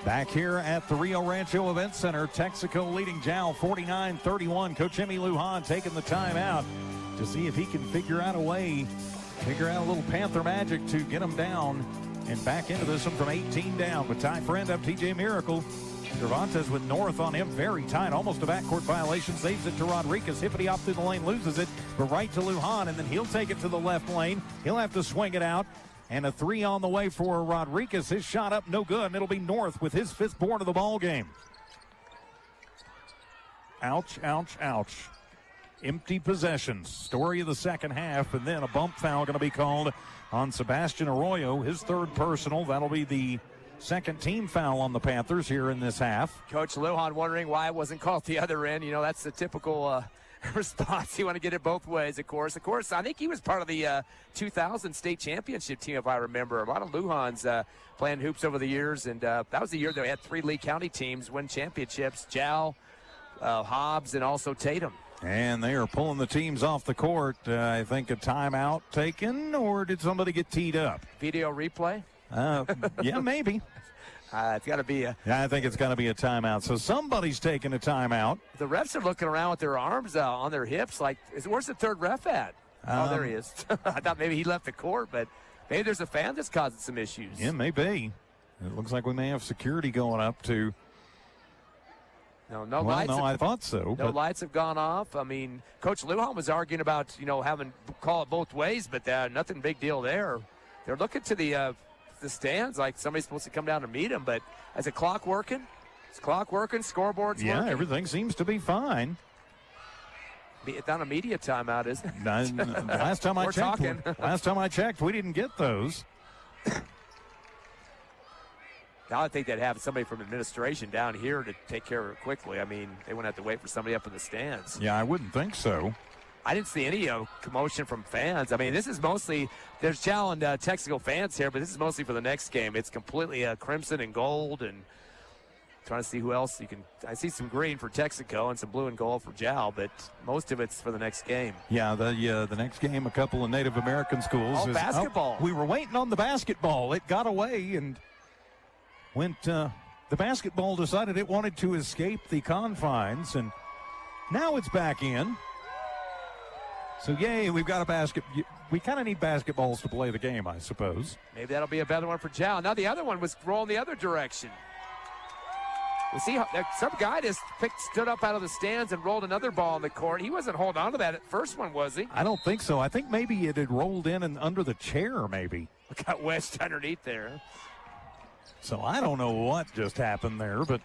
Speaker 4: Back here at the Rio Rancho Event Center, Texico leading Jal 49-31. Coach Emmy Lujan taking the timeout to see if he can figure out a way, figure out a little Panther magic to get them down and back into this one from 18 down. But Ty friend up TJ Miracle. Cervantes with North on him, very tight, almost a backcourt violation, saves it to Rodriguez. Hippity up through the lane, loses it, but right to Lujan, and then he'll take it to the left lane. He'll have to swing it out. And a 3 on the way for Rodriguez. His shot up, no good, and it'll be North with his 5th board of the ball game. Ouch, ouch, ouch. Empty possessions. Story of the second half, and then a bump foul going to be called on Sebastian Arroyo, his 3rd personal. That'll be the 2nd team foul on the Panthers here in this half.
Speaker 8: Coach Lujan wondering why it wasn't called the other end. You know, that's the typical response. You want to get it both ways, of course. I think he was part of the 2000 state championship team, if I remember. A lot of Lujan's playing hoops over the years, and that was the year they had 3 Lee County teams win championships: Jal, Hobbs, and also Tatum.
Speaker 4: And they are pulling the teams off the court. I think a timeout taken, or did somebody get teed up?
Speaker 8: Video replay?
Speaker 4: Yeah, maybe.
Speaker 8: It's got to be a...
Speaker 4: Yeah, I think it's got to be a timeout. So somebody's taking a timeout.
Speaker 8: The refs are looking around with their arms on their hips. Like, where's the 3rd ref at? Oh, there he is. I thought maybe he left the court, but maybe there's a fan that's causing some issues.
Speaker 4: Yeah, maybe. It looks like we may have security going up to.
Speaker 8: No
Speaker 4: well,
Speaker 8: lights.
Speaker 4: No, I thought so.
Speaker 8: No lights have gone off. I mean, Coach Lujan was arguing about, having call it both ways, but nothing big deal there. They're looking to the stands like somebody's supposed to come down to meet them, but is the clock working? Is the clock working? Scoreboard's working?
Speaker 4: Yeah, everything seems to be fine.
Speaker 8: It's not a media timeout, is it?
Speaker 4: Last time I checked, last time I checked, we didn't get those.
Speaker 8: I would think they'd have somebody from administration down here to take care of it quickly. I mean, they wouldn't have to wait for somebody up in the stands.
Speaker 4: Yeah, I wouldn't think so.
Speaker 8: I didn't see any commotion from fans. I mean, this is mostly, there's Jal and Texico fans here, but this is mostly for the next game. It's completely crimson and gold, and trying to see who else you can. I see some green for Texico and some blue and gold for Jal, but most of it's for the next game.
Speaker 4: Yeah, the next game, a couple of Native American schools.
Speaker 8: Oh, basketball.
Speaker 4: We were waiting on the basketball. It got away and went. The basketball decided it wanted to escape the confines, and now it's back in. So, yay, we've got a basket. We kind of need basketballs to play the game, I suppose.
Speaker 8: Maybe that'll be a better one for Jal. Now the other one was rolling the other direction. You see, some guy just stood up out of the stands and rolled another ball in the court. He wasn't holding on to that first one, was he?
Speaker 4: I don't think so. I think maybe it had rolled in and under the chair, maybe.
Speaker 8: Got wedged underneath there.
Speaker 4: So I don't know what just happened there, but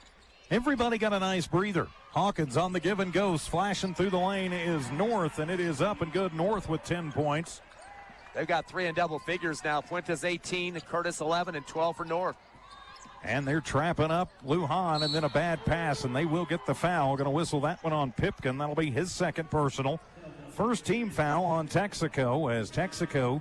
Speaker 4: everybody got a nice breather. Hawkins on the give and go, flashing through the lane is North, and it is up and good. North with 10 points.
Speaker 8: They've got 3 in double figures now. Fuentes 18, Curtis 11, and 12 for North.
Speaker 4: And they're trapping up Lujan, and then a bad pass, and they will get the foul. Going to whistle that one on Pipkin. That'll be his second personal. First team foul on Texico, as Texico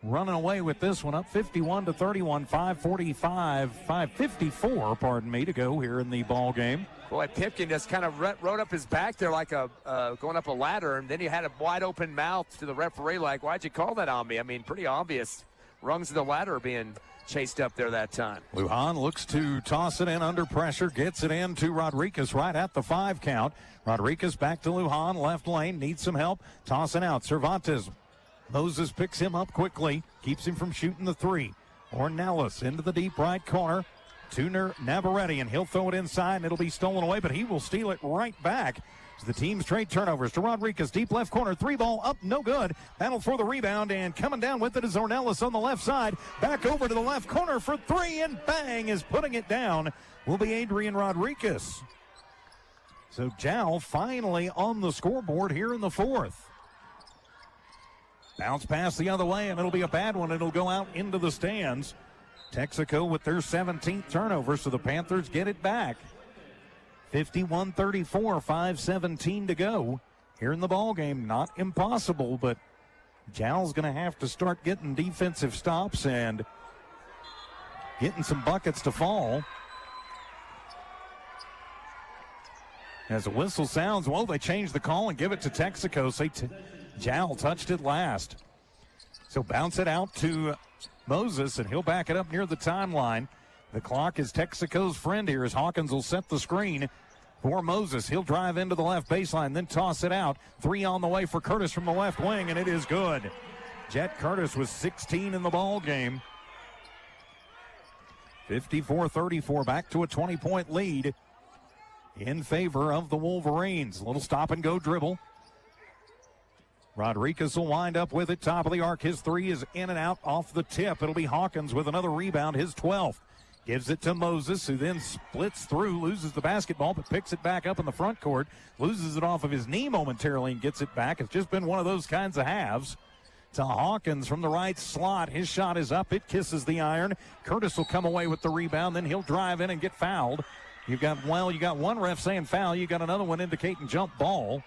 Speaker 4: running away with this one up 51-31, 5:54, pardon me, to go here in the ball game.
Speaker 8: Boy, Pipkin just kind of rode up his back there like going up a ladder, and then he had a wide open mouth to the referee like, why'd you call that on me? I mean, pretty obvious. Rungs of the ladder being chased up there that time.
Speaker 4: Lujan looks to toss it in under pressure, gets it in to Rodriguez right at the 5 count. Rodriguez back to Lujan, left lane, needs some help, tossing out. Cervantes. Moses picks him up quickly, keeps him from shooting the 3. Ornelas into the deep right corner to Navarrete, and he'll throw it inside, and it'll be stolen away, but he will steal it right back. The team's trade turnovers to Rodriguez, deep left corner, 3-ball up, no good. Battle for the rebound, and coming down with it is Ornelas on the left side. Back over to the left corner for 3, and bang, is putting it down. Will be Adrian Rodriguez. So Jal finally on the scoreboard here in the 4th. Bounce pass the other way, and it'll be a bad one. It'll go out into the stands. Texico with their 17th turnover, so the Panthers get it back. 51-34, 5:17 to go here in the ball game. Not impossible, but Jal's going to have to start getting defensive stops and getting some buckets to fall. As the whistle sounds, well, they change the call and give it to Texico. Say Jal touched it last. So bounce it out to Moses, and he'll back it up near the timeline. The clock is Texico's friend here as Hawkins will set the screen for Moses. He'll drive into the left baseline, then toss it out. 3 on the way for Curtis from the left wing, and it is good. Jet Curtis was 16 in the ball game. 54-34, back to a 20-point lead in favor of the Wolverines. Little stop-and-go dribble. Rodriguez will wind up with it, top of the arc. His 3 is in and out off the tip. It'll be Hawkins with another rebound, his 12th. Gives it to Moses, who then splits through, loses the basketball, but picks it back up in the front court. Loses it off of his knee momentarily and gets it back. It's just been one of those kinds of halves. To Hawkins from the right slot. His shot is up. It kisses the iron. Curtis will come away with the rebound. Then he'll drive in and get fouled. You got one ref saying foul. You got another one indicating jump ball.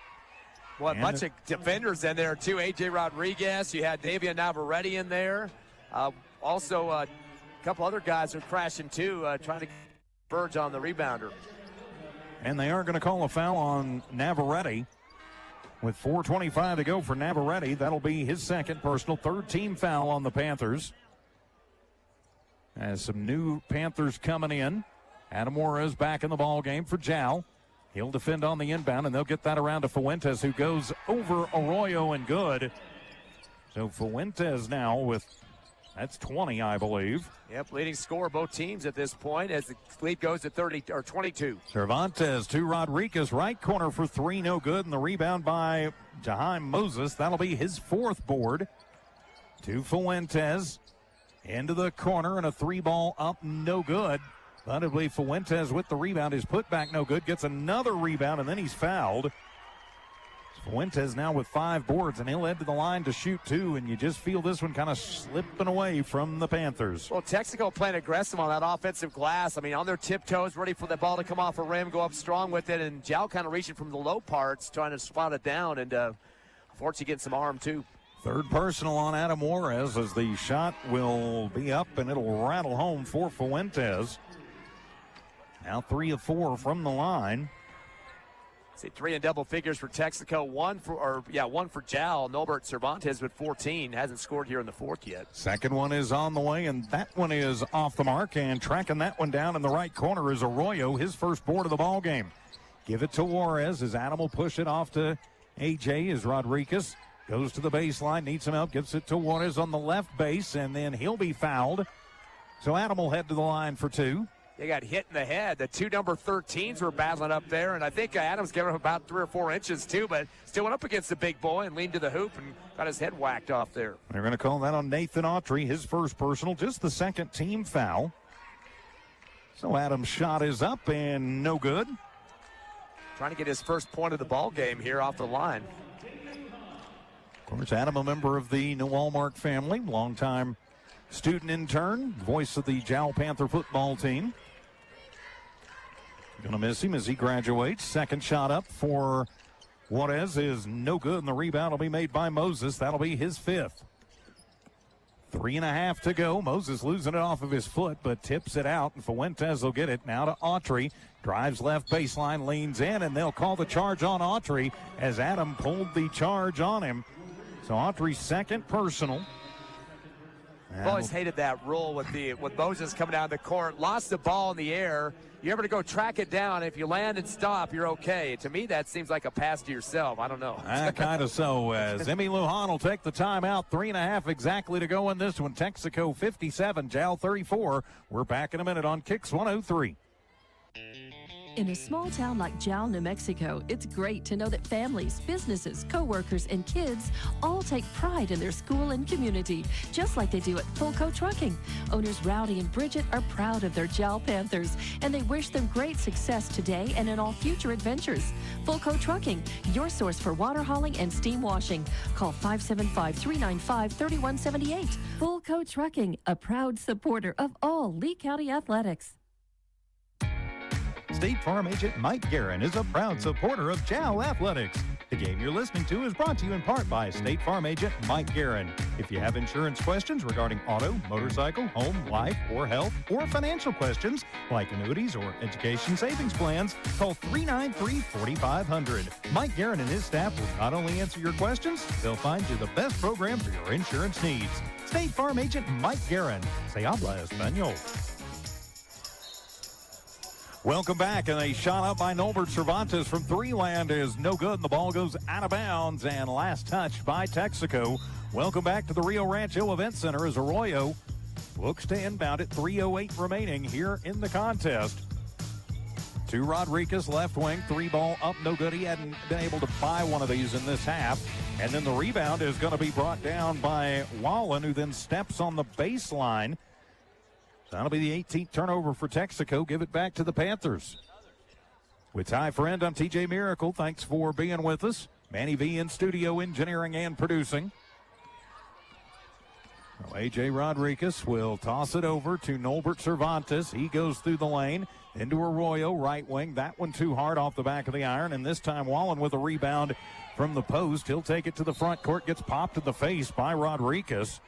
Speaker 8: Well, a bunch of defenders in there, too. A.J. Rodriguez. You had Davian Navarrete in there. Also, a couple other guys are crashing, too, trying to verge on the rebounder.
Speaker 4: And they are going to call a foul on Navarrete. With 4:25 to go for Navarrete, that'll be his second personal, 3rd team foul on the Panthers. As some new Panthers coming in. Adamora is back in the ball game for Jal. He'll defend on the inbound, and they'll get that around to Fuentes, who goes over Arroyo and good. So Fuentes now with That's 20, I believe.
Speaker 8: Yep, leading scorer both teams at this point as the lead goes to 30 or 22.
Speaker 4: Cervantes to Rodriguez, right corner for three, no good. And the rebound by Jaheim Moses. That'll be his fourth board. To Fuentes. Into the corner and a three ball up, no good. But it'll be Fuentes with the rebound. His putback no good. Gets another rebound and then he's fouled. Fuentes now with 5 boards, and he'll head to the line to shoot 2, and you just feel this one kind of slipping away from the Panthers.
Speaker 8: Well, Texico playing aggressive on that offensive glass. I mean, on their tiptoes, ready for the ball to come off a rim, go up strong with it, and Jal kind of reaching from the low parts, trying to spot it down, and unfortunately getting some arm, too.
Speaker 4: Third personal on Adam Juarez as the shot will be up, and it'll rattle home for Fuentes. Now 3 of 4 from the line.
Speaker 8: See, 3 in double figures for Texico, one for Jal. Norbert Cervantes with 14, hasn't scored here in the fourth yet.
Speaker 4: Second one is on the way, and that one is off the mark, and tracking that one down in the right corner is Arroyo, his first board of the ball game. Give it to Juarez as Adam will push it off to AJ as Rodriguez goes to the baseline, needs some help, gives it to Juarez on the left base, and then he'll be fouled. So Adam will head to the line for 2.
Speaker 8: They got hit in the head. The 2 number 13s were battling up there, and I think Adams gave him about 3 or 4 inches too, but still went up against the big boy and leaned to the hoop and got his head whacked off there.
Speaker 4: They're going to call that on Nathan Autry, his first personal, just the second team foul. So Adams' shot is up and no good.
Speaker 8: Trying to get his first point of the ball game here off the line.
Speaker 4: Of course, Adam, a member of the Noalmark family, longtime student intern, voice of the Jal Panther football team. Going to miss him as he graduates. Second shot up for Juarez is no good, and the rebound will be made by Moses. That'll be his 5th. 3.5 to go. Moses losing it off of his foot, but tips it out, and Fuentes will get it now to Autry. Drives left baseline, leans in, and they'll call the charge on Autry as Adam pulled the charge on him. So Autry's second personal.
Speaker 8: I've always hated that rule with Moses coming down the court. Lost the ball in the air. You're able to go track it down. If you land and stop, you're okay. To me, that seems like a pass to yourself. I don't know.
Speaker 4: Kind of so. As Emmy Lujan will take the timeout. 3.5 exactly to go in this one. Texaco 57, Jal 34. We're back in a minute on Kicks 103.
Speaker 1: In a small town like Jal, New Mexico, it's great to know that families, businesses, co-workers, and kids all take pride in their school and community, just like they do at Fulco Trucking. Owners Rowdy and Bridget are proud of their Jal Panthers, and they wish them great success today and in all future adventures. Fulco Trucking, your source for water hauling and steam washing. Call 575-395-3178. Fulco Trucking, a proud supporter of all Lee County athletics.
Speaker 5: State Farm agent Mike Guerin is a proud supporter of Jal Athletics. The game you're listening to is brought to you in part by State Farm agent Mike Guerin. If you have insurance questions regarding auto, motorcycle, home, life, or health, or financial questions like annuities or education savings plans, call 393-4500. Mike Guerin and his staff will not only answer your questions, they'll find you the best program for your insurance needs. State Farm agent Mike Guerin. Se habla español.
Speaker 4: Welcome back, and a shot up by Norbert Cervantes from 3 land is no good, and the ball goes out of bounds, and last touch by Texico. Welcome back to the Rio Rancho Event Center as Arroyo looks to inbound it. 3:08 remaining here in the contest. To Rodriguez, left wing, 3 ball up, no good. He hadn't been able to buy one of these in this half. And then the rebound is going to be brought down by Wallen, who then steps on the baseline. That'll be the 18th turnover for Texico. Give it back to the Panthers. With Ty Friend, I'm TJ Miracle. Thanks for being with us. Manny V in studio engineering and producing. So A.J. Rodriguez will toss it over to Norbert Cervantes. He goes through the lane into Arroyo, right wing. That one too hard off the back of the iron. And this time Wallen with a rebound from the post. He'll take it to the front court. Gets popped in the face by Rodriguez.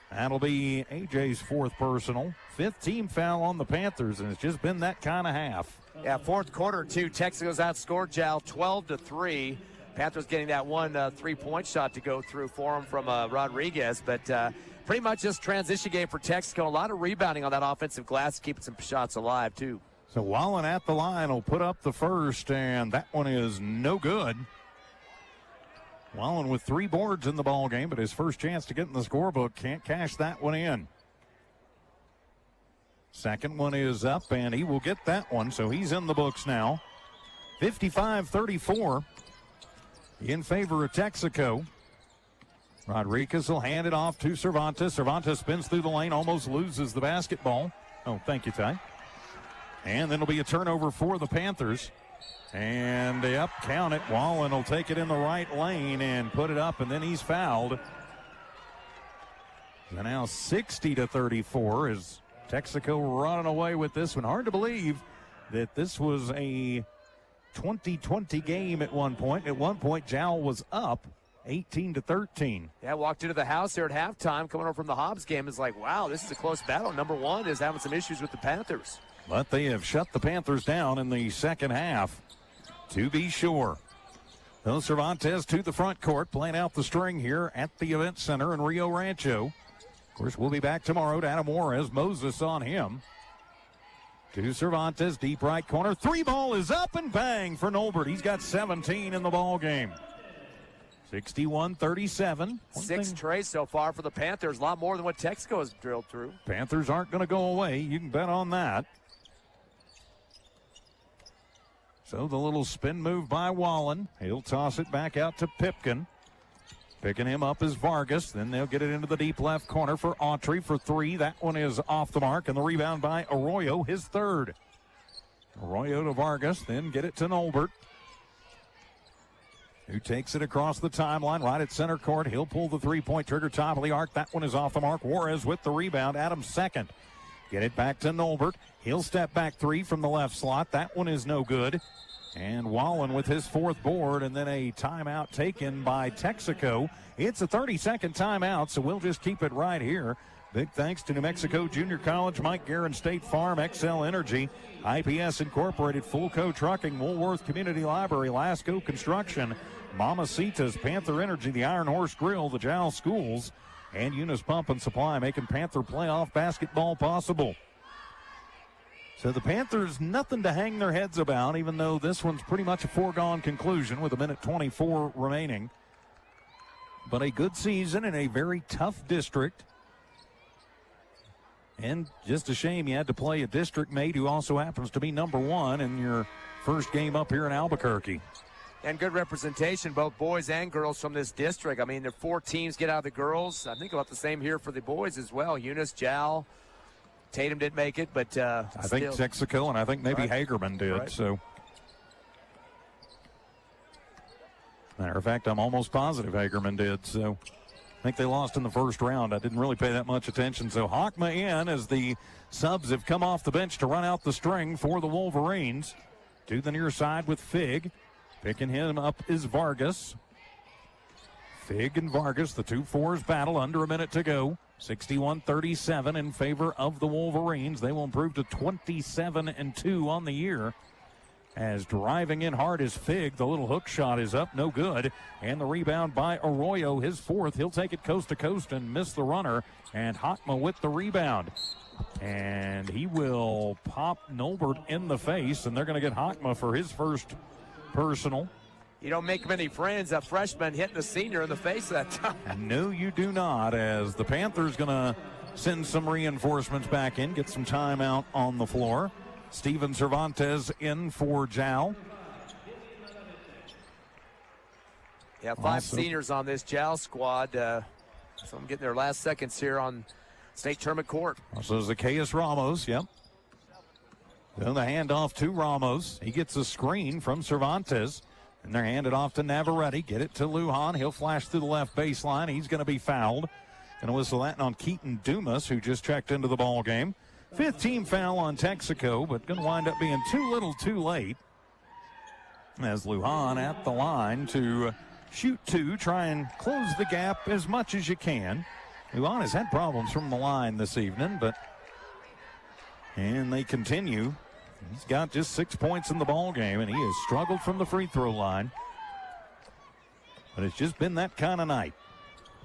Speaker 4: That'll be A.J.'s 4th personal. 5th team foul on the Panthers, and it's just been that kind of half.
Speaker 8: Yeah, fourth quarter, too. Texico's outscored Jal 12-3. Panthers getting that one 3-point shot to go through for him from Rodriguez. But pretty much just transition game for Texico. A lot of rebounding on that offensive glass, keeping some shots alive, too.
Speaker 4: So Wallen at the line will put up the first, and that one is no good. Wallen with 3 boards in the ball game, but his first chance to get in the scorebook, can't cash that one in. Second one is up, and he will get that one, so he's in the books now. 55-34 in favor of Texico. Rodriguez will hand it off to Cervantes. Cervantes spins through the lane, almost loses the basketball. Oh, thank you, Ty. And then it'll be a turnover for the Panthers. And count it. Wallen will take it in the right lane and put it up, and then he's fouled. So now 60-34 is Texico running away with this one. Hard to believe that this was a 20-20 game at one point. At one point, Jal was up 18-13.
Speaker 8: Yeah, walked into the house there at halftime, coming over from the Hobbs game. Is like, wow, this is a close battle. Number one is having some issues with the Panthers.
Speaker 4: But they have shut the Panthers down in the second half, to be sure. Those Cervantes to the front court, playing out the string here at the Event Center in Rio Rancho. Of course, we'll be back tomorrow to Adam Juarez. Moses on him. To Cervantes, deep right corner. 3 ball is up and bang for Noalmark. He's got 17 in the ball game. 61-37.
Speaker 8: 6 trays so far for the Panthers. A lot more than what Texico has drilled through.
Speaker 4: Panthers aren't going to go away. You can bet on that. So the little spin move by Wallen. He'll toss it back out to Pipkin. Picking him up is Vargas. Then they'll get it into the deep left corner for Autry for 3. That one is off the mark. And the rebound by Arroyo, his third. Arroyo to Vargas. Then get it to Noalmark, who takes it across the timeline right at center court. He'll pull the three-point trigger, top of the arc. That one is off the mark. Juarez with the rebound. Adams second. Get it back to Noalmark. He'll step back 3 from the left slot. That one is no good. And Wallen with his 4th board, and then a timeout taken by Texico. It's a 30-second timeout, so we'll just keep it right here. Big thanks to New Mexico Junior College, Mike Guerin State Farm, XL Energy, IPS Incorporated, Fulco Trucking, Woolworth Community Library, Lasco Construction, Mamacita's, Panther Energy, the Iron Horse Grill, the Jal Schools, and Eunice Pump and Supply, making Panther playoff basketball possible. So the Panthers, nothing to hang their heads about, even though this one's pretty much a foregone conclusion with 1:24 remaining. But a good season in a very tough district. And just a shame you had to play a district mate who also happens to be number 1 in your first game up here in Albuquerque.
Speaker 8: And good representation, both boys and girls from this district. I mean, there are 4 teams get out of the girls. I think about the same here for the boys as well. Eunice, Jal, Tatum didn't make it, but I
Speaker 4: think Texico, and I think maybe Hagerman did. Right. So, matter of fact, I'm almost positive Hagerman did. So, I think they lost in the first round. I didn't really pay that much attention. So, Hockma in as the subs have come off the bench to run out the string for the Wolverines. To the near side with Fig. Picking him up is Vargas. Fig and Vargas, the 2-4s battle, under a minute to go. 61-37 in favor of the Wolverines. They will improve to 27-2 on the year. As driving in hard is Fig. The little hook shot is up, no good. And the rebound by Arroyo, his 4th. He'll take it coast to coast and miss the runner. And Hockma with the rebound. And he will pop Noalmark in the face, and they're going to get Hockma for his first personal.
Speaker 8: You don't make many friends, a freshman hitting a senior in the face that time.
Speaker 4: No, you do not, as the Panthers going to send some reinforcements back in, get some time out on the floor. Steven Cervantes in for Jal.
Speaker 8: Yeah, 5 seniors on this Jal squad. Some getting their last seconds here on state tournament court.
Speaker 4: Also Zacchaeus Ramos, yep. Then the handoff to Ramos. He gets a screen from Cervantes. And they're handed off to Navarrete. Get it to Lujan. He'll flash through the left baseline. He's going to be fouled. Going to whistle that on Keaton Dumas, who just checked into the ball game. 5th team foul on Texico, but going to wind up being too little too late. As Lujan at the line to shoot 2, try and close the gap as much as you can. Lujan has had problems from the line this evening, and they continue. He's got just 6 points in the ball game, and he has struggled from the free throw line. But it's just been that kind of night.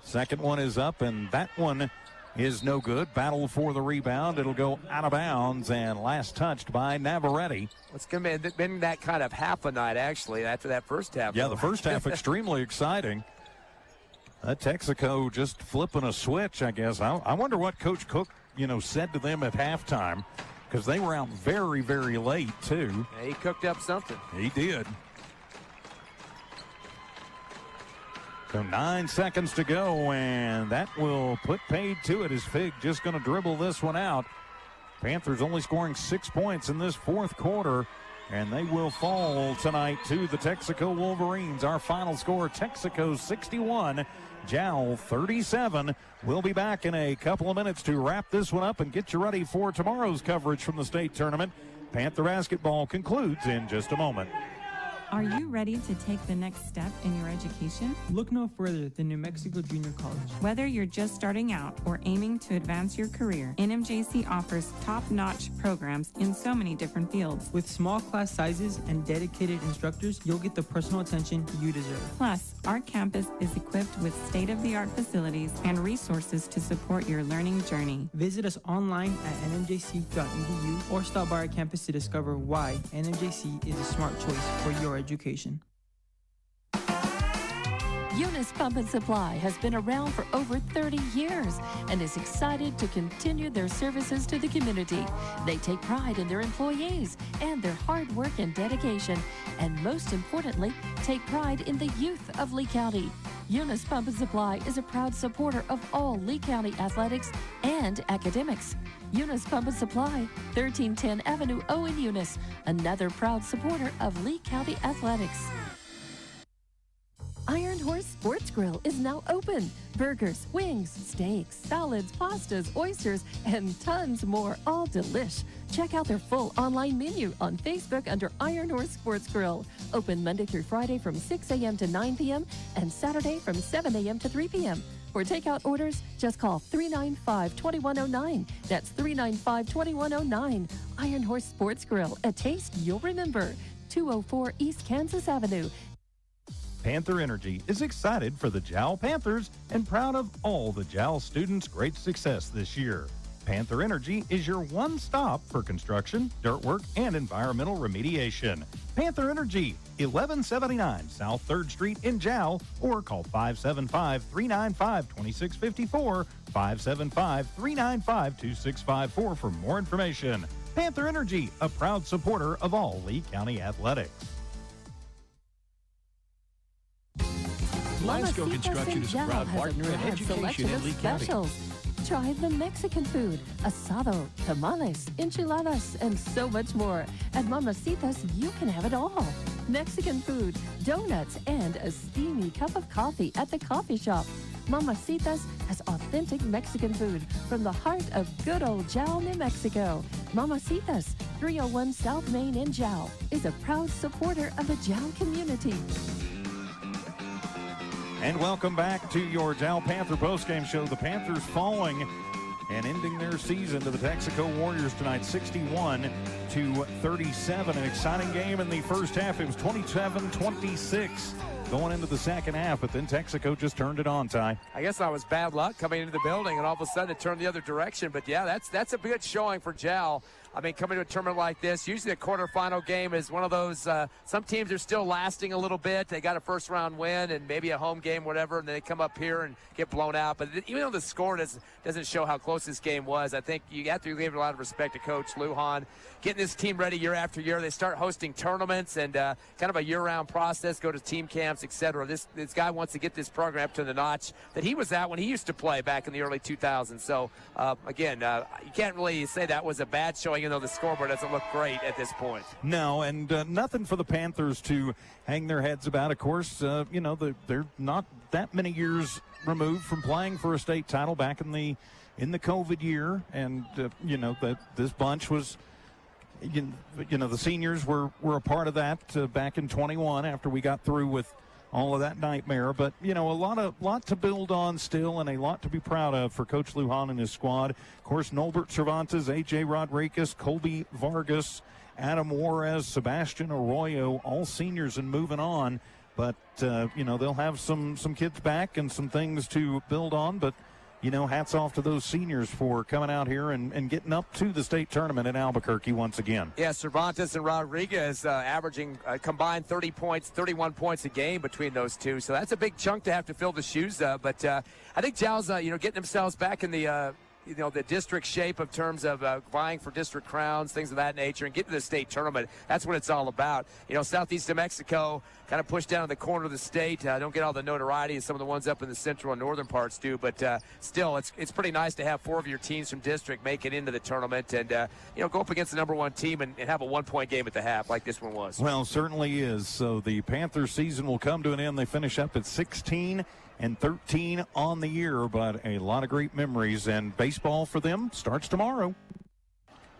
Speaker 4: Second one is up, and that one is no good. Battle for the rebound. It'll go out of bounds and last touched by Navarrete.
Speaker 8: It's been that kind of half a night, actually, after that first half.
Speaker 4: Yeah, the first half extremely exciting. Texico just flipping a switch, I guess. I wonder what Coach Cook, said to them at halftime, because they were out very, very late, too.
Speaker 8: Yeah, he cooked up something.
Speaker 4: He did. So 9 seconds to go, and that will put paid to it as Fig just going to dribble this one out. Panthers only scoring 6 points in this fourth quarter, and they will fall tonight to the Texico Wolverines. Our final score, Texico 61, Jal 37. We'll be back in a couple of minutes to wrap this one up and get you ready for tomorrow's coverage from the state tournament. Panther basketball concludes in just a moment.
Speaker 6: Are you ready to take the next step in your education?
Speaker 7: Look no further than New Mexico Junior College.
Speaker 6: Whether you're just starting out or aiming to advance your career, NMJC offers top-notch programs in so many different fields.
Speaker 7: With small class sizes and dedicated instructors, you'll get the personal attention you deserve.
Speaker 6: Plus, our campus is equipped with state-of-the-art facilities and resources to support your learning journey.
Speaker 7: Visit us online at nmjc.edu or stop by our campus to discover why NMJC is a smart choice for your education.
Speaker 1: Eunice Pump and Supply has been around for over 30 years and is excited to continue their services to the community. They take pride in their employees and their hard work and dedication, and most importantly, take pride in the youth of Lee County. Eunice Pump and Supply is a proud supporter of all Lee County athletics and academics. Eunice Pump and Supply, 1310 Avenue O in Eunice, another proud supporter of Lee County athletics. Iron Horse Sports Grill is now open. Burgers, wings, steaks, salads, pastas, oysters, and tons more, all delish. Check out their full online menu on Facebook under Iron Horse Sports Grill. Open Monday through Friday from 6 a.m. to 9 p.m. and Saturday from 7 a.m. to 3 p.m. For takeout orders, just call 395-2109. That's 395-2109. Iron Horse Sports Grill, a taste you'll remember. 204 East Kansas Avenue.
Speaker 5: Panther Energy is excited for the Jal Panthers and proud of all the Jal students' great success this year. Panther Energy is your one stop for construction, dirt work, and environmental remediation. Panther Energy, 1179 South 3rd Street in Jal, or call 575-395-2654, 575-395-2654 for more information. Panther Energy, a proud supporter of all Lee County athletics.
Speaker 2: Lasco Construction is a proud partner in education in Lee County.
Speaker 1: Try the Mexican food, asado, tamales, enchiladas, and so much more. At Mamacitas, you can have it all. Mexican food, donuts, and a steamy cup of coffee at the coffee shop. Mamacitas has authentic Mexican food from the heart of good old Jal, New Mexico. Mamacitas, 301 South Main in Jal, is a proud supporter of the Jal community.
Speaker 4: And welcome back to your Jal Panther postgame show. The Panthers falling and ending their season to the Texico Warriors tonight, 61-37. An exciting game in the first half. It was 27-26 going into the second half, but then Texico just turned it on, Ty.
Speaker 8: I guess that was bad luck coming into the building, and all of a sudden it turned the other direction. But, yeah, that's a good showing for Jal. I mean, coming to a tournament like this, usually a quarterfinal game is one of those, some teams are still lasting a little bit. They got a first-round win and maybe a home game, whatever, and then they come up here and get blown out. But even though the score doesn't show how close this game was, I think you have to give a lot of respect to Coach Lujan, getting this team ready year after year. They start hosting tournaments and kind of a year-round process, go to team camps, etc. This guy wants to get this program up to the notch that he was at when he used to play back in the early 2000s. So, again, you can't really say that was a bad showing, even though the scoreboard doesn't look great at this point.
Speaker 4: No, and nothing for the Panthers to hang their heads about. Of course, they're not that many years removed from playing for a state title back in the COVID year, and this bunch was, the seniors were a part of that back in 21 after we got through with all of that nightmare. But, a lot to build on still, and a lot to be proud of for Coach Lujan and his squad. Of course, Nolbert Cervantes, A.J. Rodriguez, Colby Vargas, Adam Juarez, Sebastian Arroyo, all seniors and moving on. But, they'll have some kids back and some things to build on. But hats off to those seniors for coming out here and getting up to the state tournament in Albuquerque once again.
Speaker 8: Yeah, Cervantes and Rodriguez averaging combined 30 points, 31 points a game between those two. So that's a big chunk to have to fill the shoes up. But I think Jal's, getting themselves back in the the district shape of terms of vying for district crowns, things of that nature, and getting to the state tournament. That's what it's all about. Southeast New Mexico kind of pushed down in the corner of the state. Don't get all the notoriety as some of the ones up in the central and northern parts do, but still, it's pretty nice to have 4 of your teams from district make it into the tournament and, go up against the number 1 team and have a 1-point game at the half like this one was.
Speaker 4: Well, certainly is. So the Panthers season will come to an end. They finish up at 16-13 on the year, but a lot of great memories, and baseball for them starts tomorrow.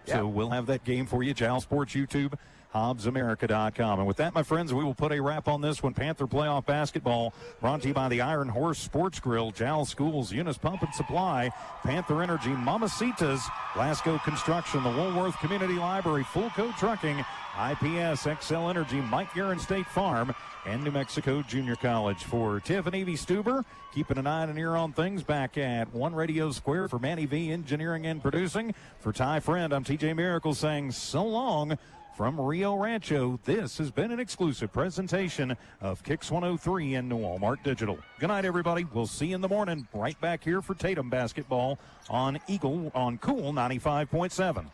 Speaker 8: Yeah.
Speaker 4: So we'll have that game for you. Jal Sports YouTube, HobbsAmerica.com. And with that, my friends, we will put a wrap on this one. Panther playoff basketball brought to you by the Iron Horse Sports Grill, Jal Schools, Eunice Pump and Supply, Panther Energy, Mamacitas, Lasco Construction, the Woolworth Community Library, Full Code Trucking, IPS, XL Energy, Mike Guerin State Farm, and New Mexico Junior College. For Tiff and Evie Stuber, keeping an eye and an ear on things back at One Radio Square for Manny V, engineering and producing. For Ty Friend, I'm TJ Miracle saying so long from Rio Rancho. This has been an exclusive presentation of Kicks 103 and Noalmark Digital. Good night, everybody. We'll see you in the morning right back here for Tatum basketball on Cool 95.7.